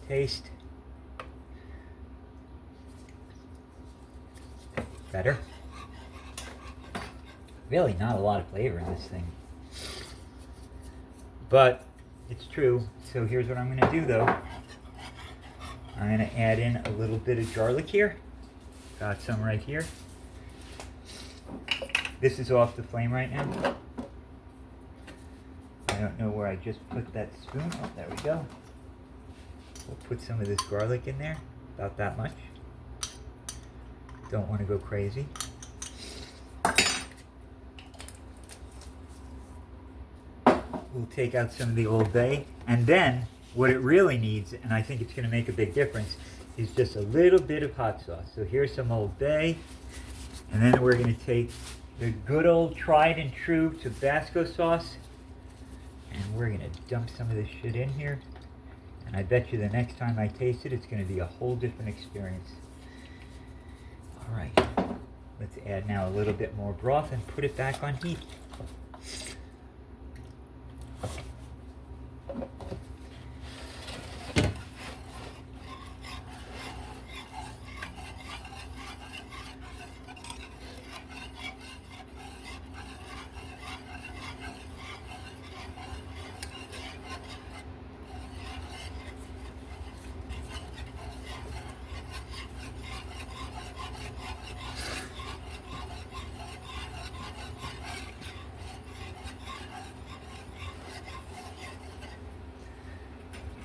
Taste. Better. Really not a lot of flavor in this thing. But it's true. So here's what I'm going to do though. I'm going to add in a little bit of garlic here. Got some right here. This is off the flame right now. I don't know where I just put that spoon. Oh, there we go. We'll put some of this garlic in there. About that much. Don't want to go crazy. We'll take out some of the Old Bay, and then what it really needs, and I think it's going to make a big difference, is just a little bit of hot sauce. So here's some Old Bay, and then we're going to take the good old tried and true Tabasco sauce, and we're going to dump some of this shit in here, and I bet you the next time I taste it, it's going to be a whole different experience. All right, let's add now a little bit more broth and put it back on heat.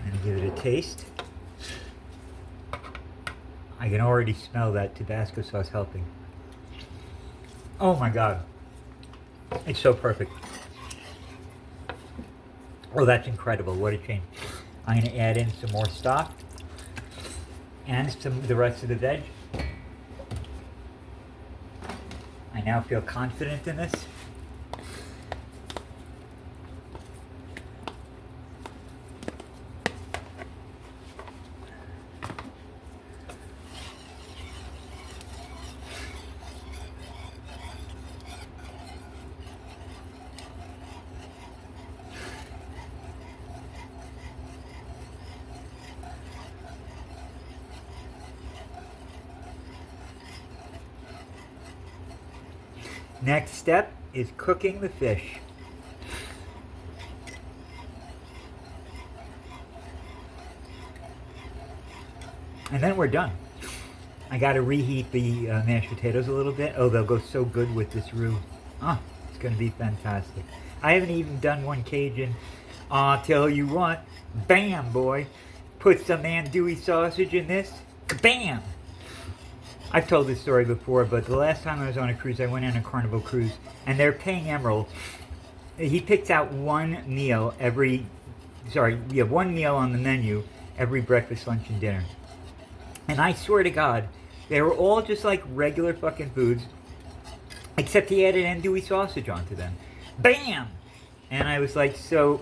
And give it a taste. I can already smell that Tabasco sauce helping. Oh my God. It's so perfect. Oh, that's incredible. What a change. I'm going to add in some more stock and the rest of the veg. I now feel confident in this. Next step is cooking the fish. And then we're done. I got to reheat the mashed potatoes a little bit. Oh, they'll go so good with this roux. Oh, it's going to be fantastic. I haven't even done one Cajun. I'll tell you what. Bam, boy. Put some andouille sausage in this. Bam! I've told this story before, but the last time I was on a cruise, I went on a Carnival cruise, and they're paying emerald. he picks out one meal every, sorry, we have one meal on the menu every breakfast, lunch, and dinner. And I swear to God, they were all just like regular fucking foods, except he added andouille sausage onto them. Bam! And I was like, so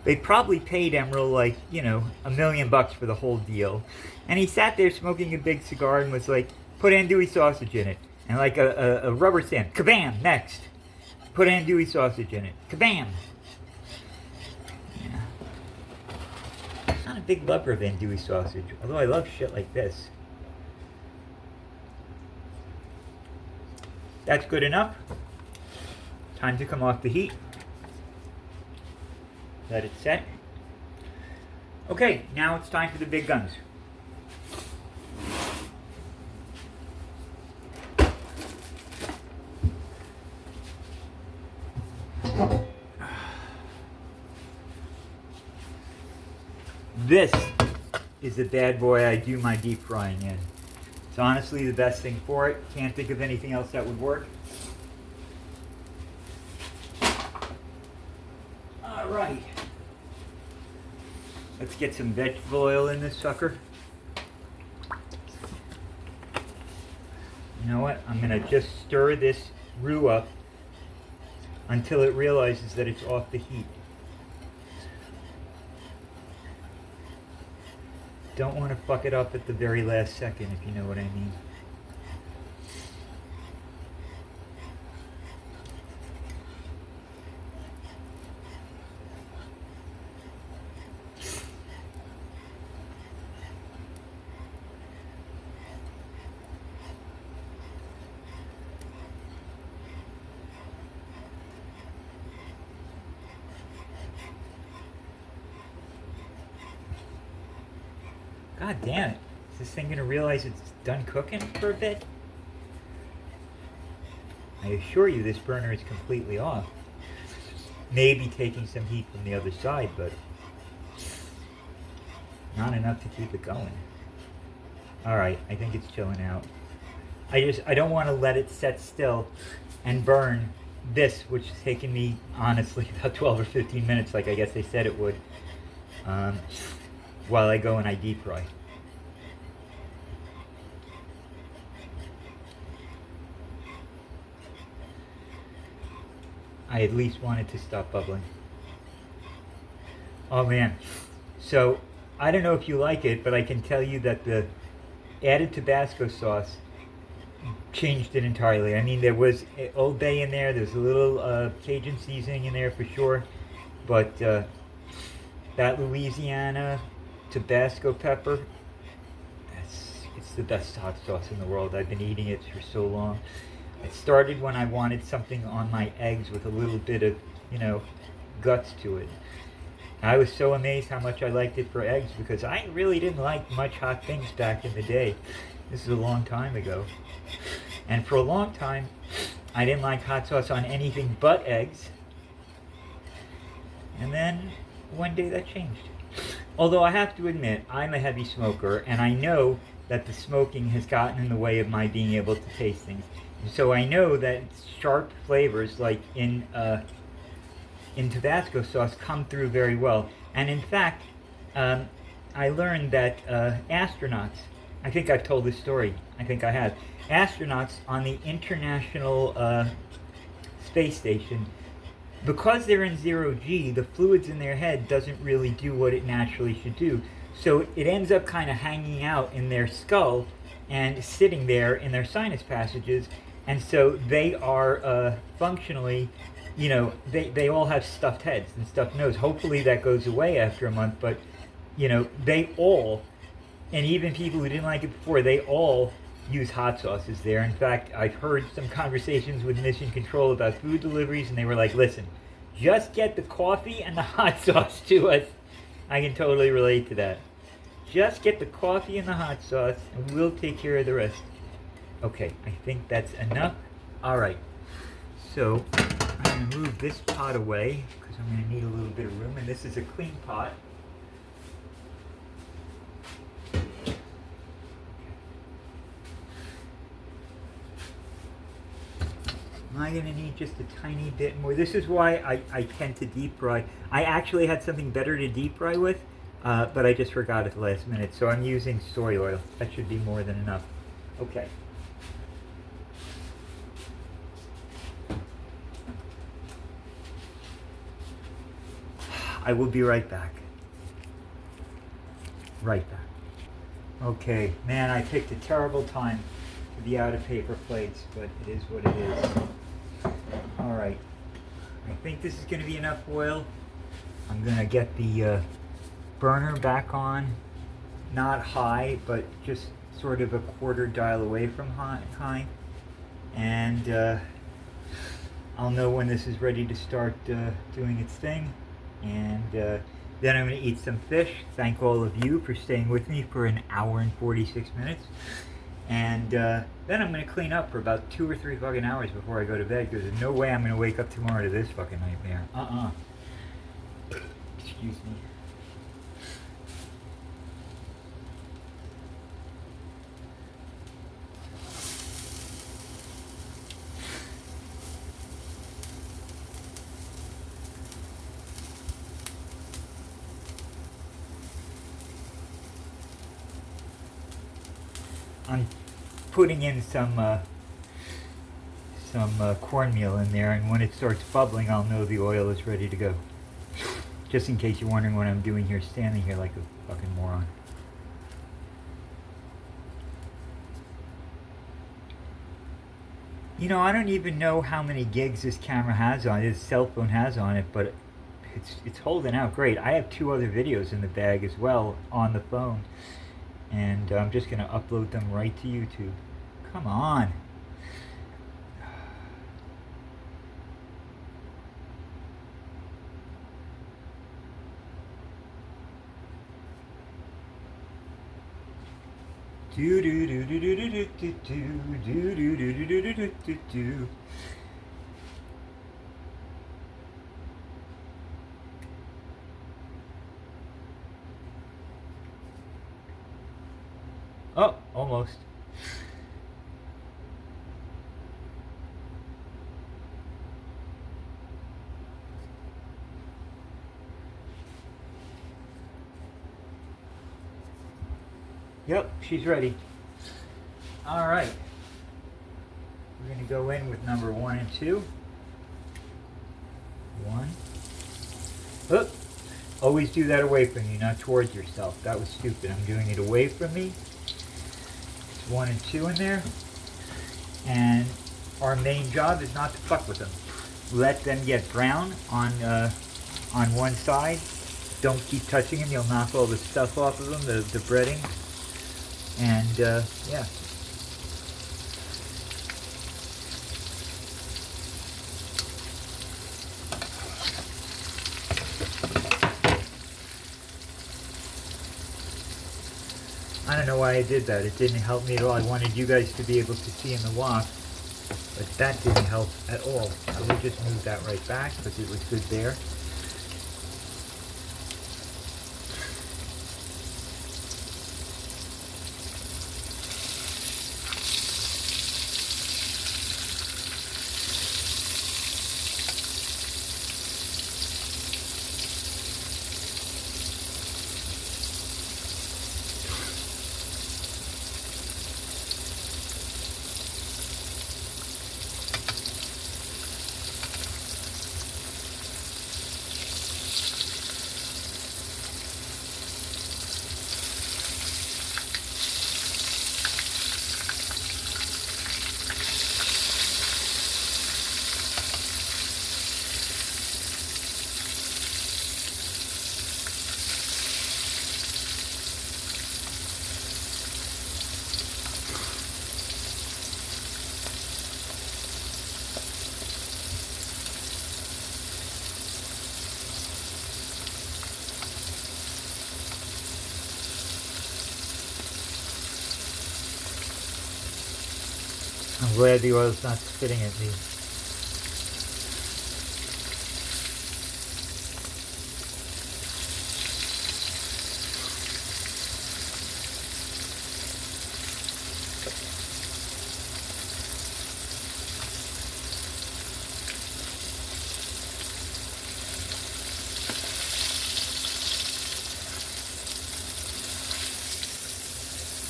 they probably paid Emerald like, you know, $1 million for the whole deal. And he sat there smoking a big cigar and was like, put andouille sausage in it. And like a rubber stamp. Kabam! Next. Put andouille sausage in it. Kabam! Yeah. I'm not a big lover of andouille sausage, although I love shit like this. That's good enough. Time to come off the heat. Let it set. Okay, now it's time for the big guns. This is the bad boy I do my deep frying in. It's honestly the best thing for it. Can't think of anything else that would work. All right. Let's get some vegetable oil in this sucker. You know what? I'm going to just stir this roux up until it realizes that it's off the heat. Don't want to fuck it up at the very last second, if you know what I mean. God damn it. Is this thing going to realize it's done cooking for a bit? I assure you this burner is completely off. Maybe taking some heat from the other side, but not enough to keep it going. Alright, I think it's chilling out. I don't want to let it set still and burn this, which has taken me, honestly, about 12 or 15 minutes, like I guess they said it would. While I go and I deep fry. I at least want it to stop bubbling. Oh man. So, I don't know if you like it, but I can tell you that the added Tabasco sauce changed it entirely. I mean, there was Old Bay in there, there's a little Cajun seasoning in there for sure, but that Louisiana Tabasco pepper, it's the best hot sauce in the world. I've been eating it for so long. It started when I wanted something on my eggs with a little bit of, you know, guts to it. I was so amazed how much I liked it for eggs because I really didn't like much hot things back in the day. This is a long time ago. And for a long time, I didn't like hot sauce on anything but eggs. And then one day that changed. Although I have to admit, I'm a heavy smoker, and I know that the smoking has gotten in the way of my being able to taste things. And so I know that sharp flavors, like in Tabasco sauce, come through very well. And in fact, I learned that astronauts, I think I've told this story, I think I have, astronauts on the International Space Station, because they're in 0G, the fluids in their head doesn't really do what it naturally should do. So it ends up kind of hanging out in their skull and sitting there in their sinus passages. And so they are functionally, you know, they all have stuffed heads and stuffed nose. Hopefully that goes away after a month, but, you know, they all, and even people who didn't like it before, they all use hot sauces there. In fact, I've heard some conversations with Mission Control about food deliveries, and they were like, listen, just get the coffee and the hot sauce to us. I can totally relate to that. Just get the coffee and the hot sauce, and we'll take care of the rest. Okay, I think that's enough. All right, so I'm going to move this pot away, because I'm going to need a little bit of room, and this is a clean pot. My I going to need just a tiny bit more? This is why I tend to deep fry. I actually had something better to deep fry with, but I just forgot at the last minute. So I'm using soy oil. That should be more than enough. Okay. I will be right back. Right back. Okay, man, I picked a terrible time to be out of paper plates, but it is what it is. All right. I think this is going to be enough oil. I'm going to get the burner back on. Not high, but just sort of a quarter dial away from high. And I'll know when this is ready to start doing its thing. And then I'm going to eat some fish. Thank all of you for staying with me for an hour and 46 minutes. And then I'm going to clean up for about 2 or 3 fucking hours before I go to bed, because there's no way I'm going to wake up tomorrow to this fucking nightmare. Excuse me. I'm putting in some cornmeal in there, and when it starts bubbling, I'll know the oil is ready to go. Just in case you're wondering what I'm doing here, standing here like a fucking moron. You know, I don't even know how many gigs this camera has on it, this cell phone has on it, but it's holding out great. I have 2 other videos in the bag as well on the phone. And I'm just going to upload them right to YouTube. Come on. Do do do do do do do do do do do do do do do. Oh, almost. Yep, she's ready. All right. We're going to go in with number 1 and 2. 1. Oh, always do that away from you, not towards yourself. That was stupid. I'm doing it away from me. 1 and 2 in there, and our main job is not to fuck with them. Let them get brown on one side. Don't keep touching them. You'll knock all the stuff off of them, the breading. And yeah. I don't know why I did that. It didn't help me at all. I wanted you guys to be able to see in the wok, but that didn't help at all. I will just move that right back because it was good there. I'm glad the oil's not spitting at me.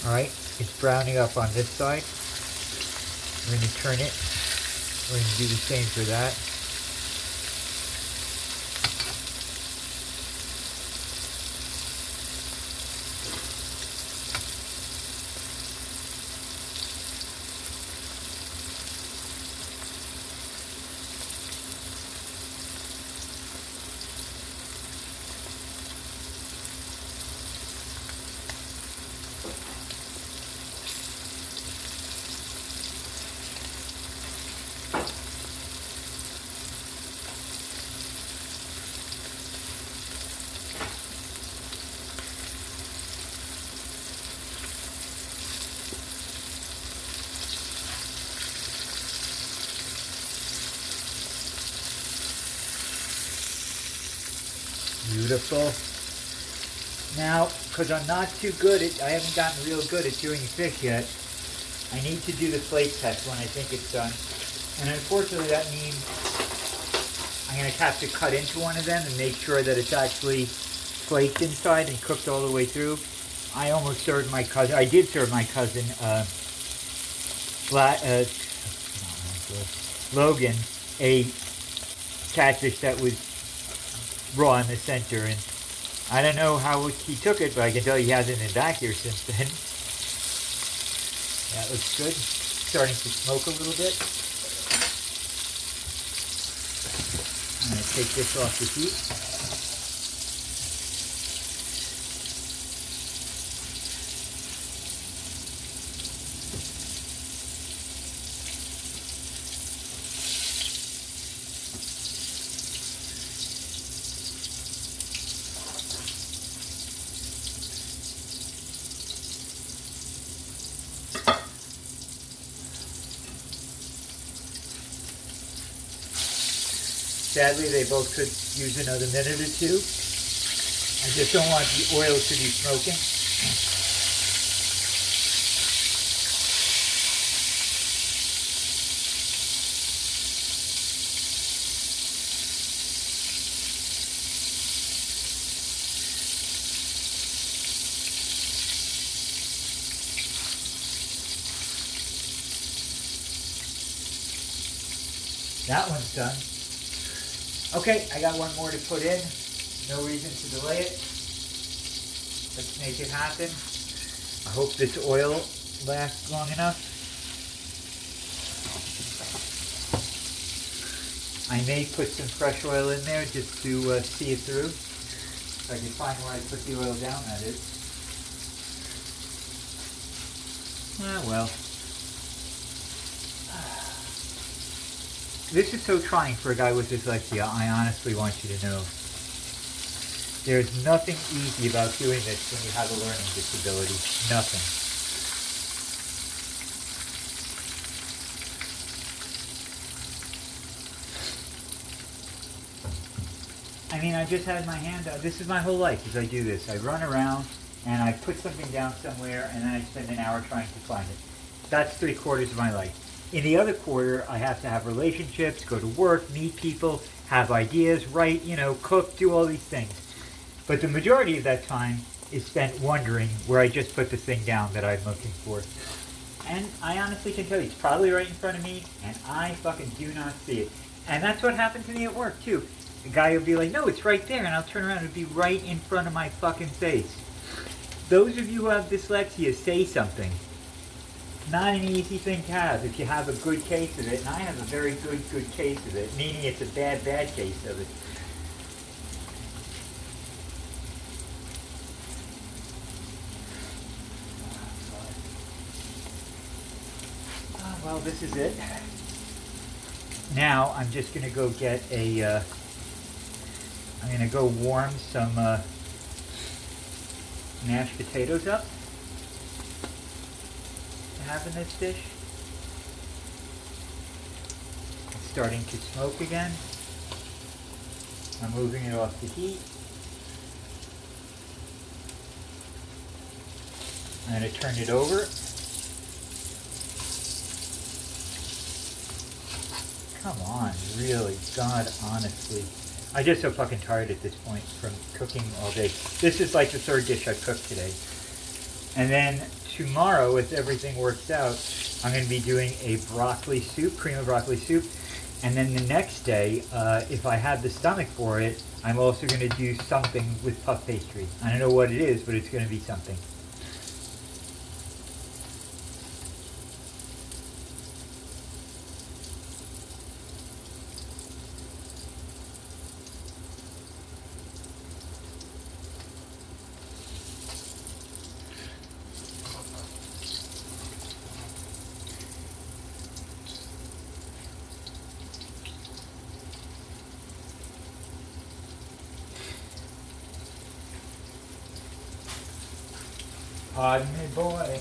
Alright, it's browning up on this side. We're going to turn it. We're going to do the same for that. Beautiful. Now, because I'm not too good at, I haven't gotten real good at doing fish yet, I need to do the flake test when I think it's done. And unfortunately that means I'm going to have to cut into one of them and make sure that it's actually flaked inside and cooked all the way through. I almost served my cousin, I did serve my cousin, Logan, a catfish that was raw in the center, and I don't know how he took it, but I can tell he hasn't been back here since then. That looks good. Starting to smoke a little bit. I'm going to take this off the heat. Sadly, they both could use another minute or two. I just don't want the oil to be smoking. That one's done. Okay, I got one more to put in. No reason to delay it. Let's make it happen. I hope this oil lasts long enough. I may put some fresh oil in there just to see it through. If I can find where I put the oil down, that is. Ah, well. This is so trying for a guy with dyslexia, I honestly want you to know. There's nothing easy about doing this when you have a learning disability. Nothing. I mean, I just had my hand out. This is my whole life as I do this. I run around and I put something down somewhere and then I spend an hour trying to find it. That's 3/4 of my life. In the other quarter, I have to have relationships, go to work, meet people, have ideas, write, cook, do all these things. But the majority of that time is spent wondering where I just put the thing down that I'm looking for. And I honestly can tell you, it's probably right in front of me, and I fucking do not see it. And that's what happened to me at work, too. The guy will be like, no, it's right there, and I'll turn around and it'll be right in front of my fucking face. Those of you who have dyslexia, say something. Not an easy thing to have if you have a good case of it, and I have a very good case of it, meaning it's a bad case of it. Well, this is it. Now I'm just going to go get I'm going to go warm some mashed potatoes up. Having this dish. It's starting to smoke again. I'm moving it off the heat. I'm going to turn it over. Come on, really, God, honestly. I'm just so fucking tired at this point from cooking all day. This is like the third dish I've cooked today. And then tomorrow, if everything works out, I'm going to be doing a broccoli soup, cream of broccoli soup. And then the next day, if I have the stomach for it, I'm also going to do something with puff pastry. I don't know what it is, but it's going to be something. Pardon me, boy.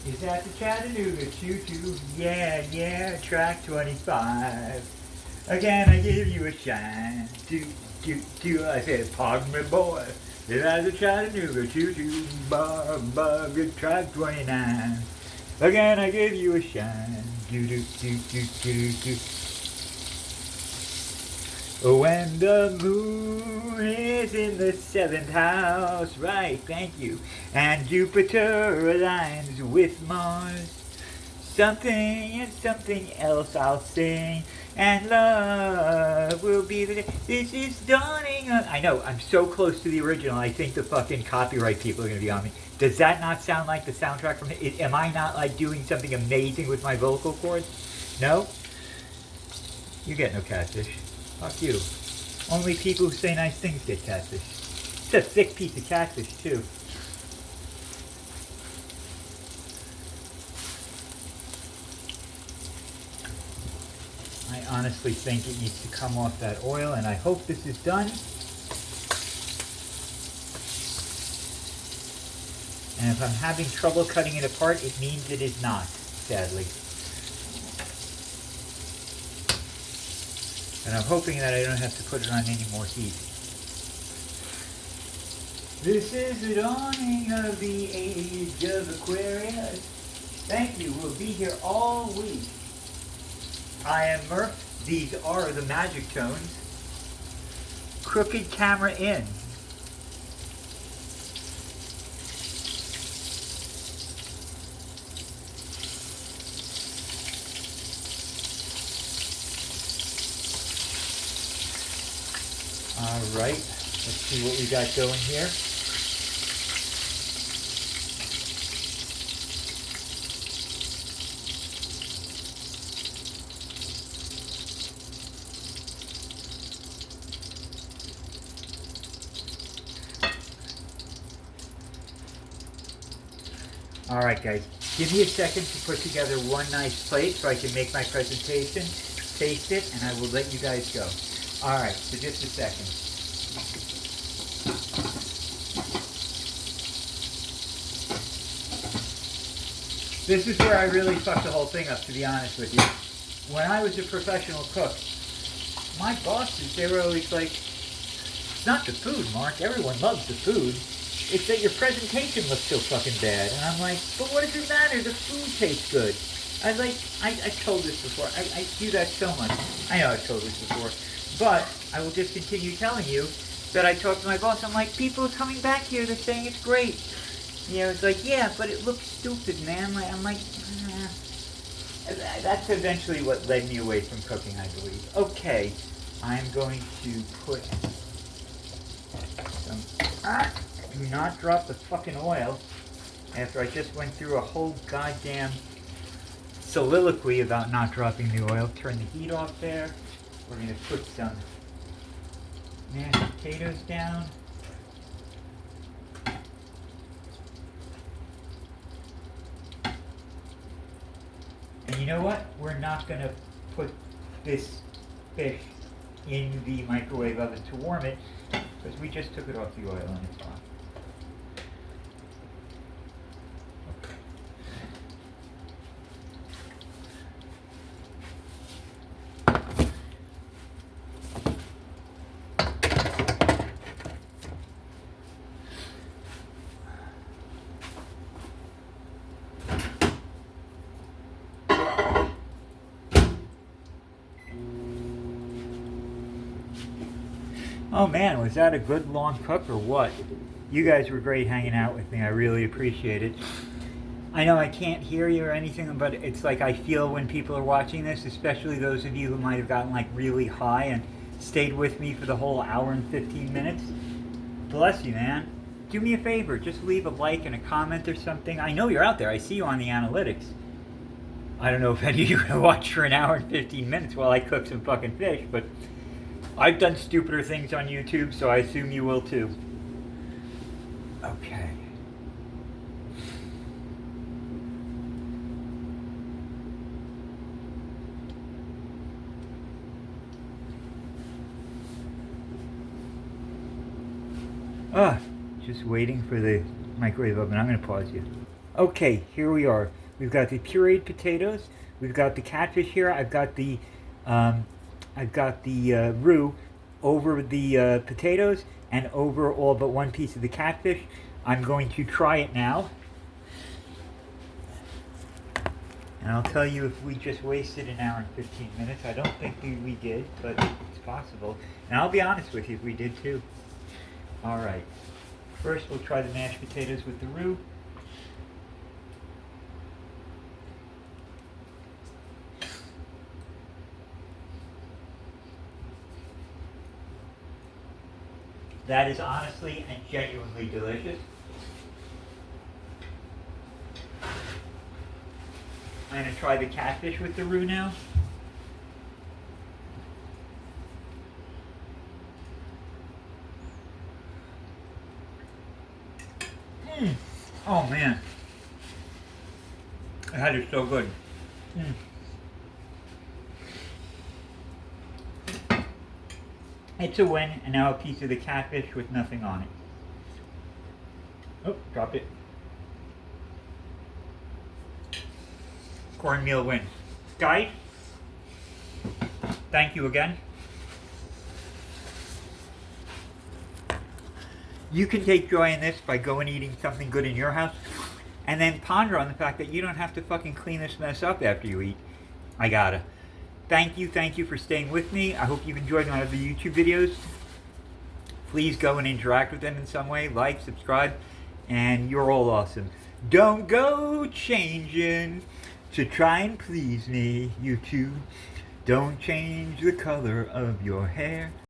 Is that the Chattanooga choo-choo? Yeah, yeah, track 25. Again, I give you a shine. Do. I said, pardon me, boy. Is that the Chattanooga choo-choo? Bug, track 29. Again, I give you a shine. Do. When the moon is in the 7th house, right, thank you, and Jupiter aligns with Mars, something and something else I'll sing, and love will be the day. This is dawning on... I know, I'm so close to the original, I think the fucking copyright people are going to be on me. Does that not sound like the soundtrack from it? Am I not like doing something amazing with my vocal cords? No? You get no catfish. Fuck you. Only people who say nice things get catfish. It's a thick piece of catfish, too. I honestly think it needs to come off that oil, and I hope this is done. And if I'm having trouble cutting it apart, it means it is not, sadly. And I'm hoping that I don't have to put it on any more heat. This is the dawning of the age of Aquarius. Thank you. We'll be here all week. I am Murph. These are the magic tones. Crooked camera in. Alright, let's see what we got going here. Alright guys, give me a second to put together one nice plate so I can make my presentation, taste it, and I will let you guys go. Alright, so just a second. This is where I really fucked the whole thing up, to be honest with you. When I was a professional cook, my bosses, they were always like, it's not the food, Mark. Everyone loves the food. It's that your presentation looks so fucking bad. And I'm like, but what does it matter? The food tastes good. I told this before. I do that so much. I know I've told this before. But I will just continue telling you that I talked to my boss. I'm like, people are coming back here. They're saying it's great. You know, it's like, yeah, but it looks stupid, man. I'm like, That's eventually what led me away from cooking, I believe. Okay, I'm going to put some... do not drop the fucking oil after I just went through a whole goddamn soliloquy about not dropping the oil. Turn the heat off there. We're going to put some mashed potatoes down. And you know what? We're not going to put this fish in the microwave oven to warm it because we just took it off the oil and it's fine. Oh man, was that a good long cook or what? You guys were great hanging out with me. I really appreciate it. I know I can't hear you or anything, but it's like I feel when people are watching this, especially those of you who might have gotten like really high and stayed with me for the whole hour and 15 minutes. Bless you, man. Do me a favor, just leave a like and a comment or something. I know you're out there. I see you on the analytics. I don't know if any of you can watch for an hour and 15 minutes while I cook some fucking fish, but I've done stupider things on YouTube, so I assume you will too. Okay. Just waiting for the microwave oven. I'm going to pause you. Okay, here we are. We've got the pureed potatoes. We've got the catfish here. I've got the roux over the potatoes and over all but one piece of the catfish. I'm going to try it now. And I'll tell you if we just wasted an hour and 15 minutes. I don't think we did, but it's possible. And I'll be honest with you, if we did too. All right. First, we'll try the mashed potatoes with the roux. That is honestly and genuinely delicious. I'm going to try the catfish with the roux now. Oh man, that is so good. It's a win, and now a piece of the catfish with nothing on it. Oh, dropped it. Cornmeal win. Guys, thank you again. You can take joy in this by going eating something good in your house, and then ponder on the fact that you don't have to fucking clean this mess up after you eat. I gotta. Thank you for staying with me. I hope you've enjoyed my other YouTube videos. Please go and interact with them in some way. Like, subscribe, and you're all awesome. Don't go changing to try and please me, YouTube. Don't change the color of your hair.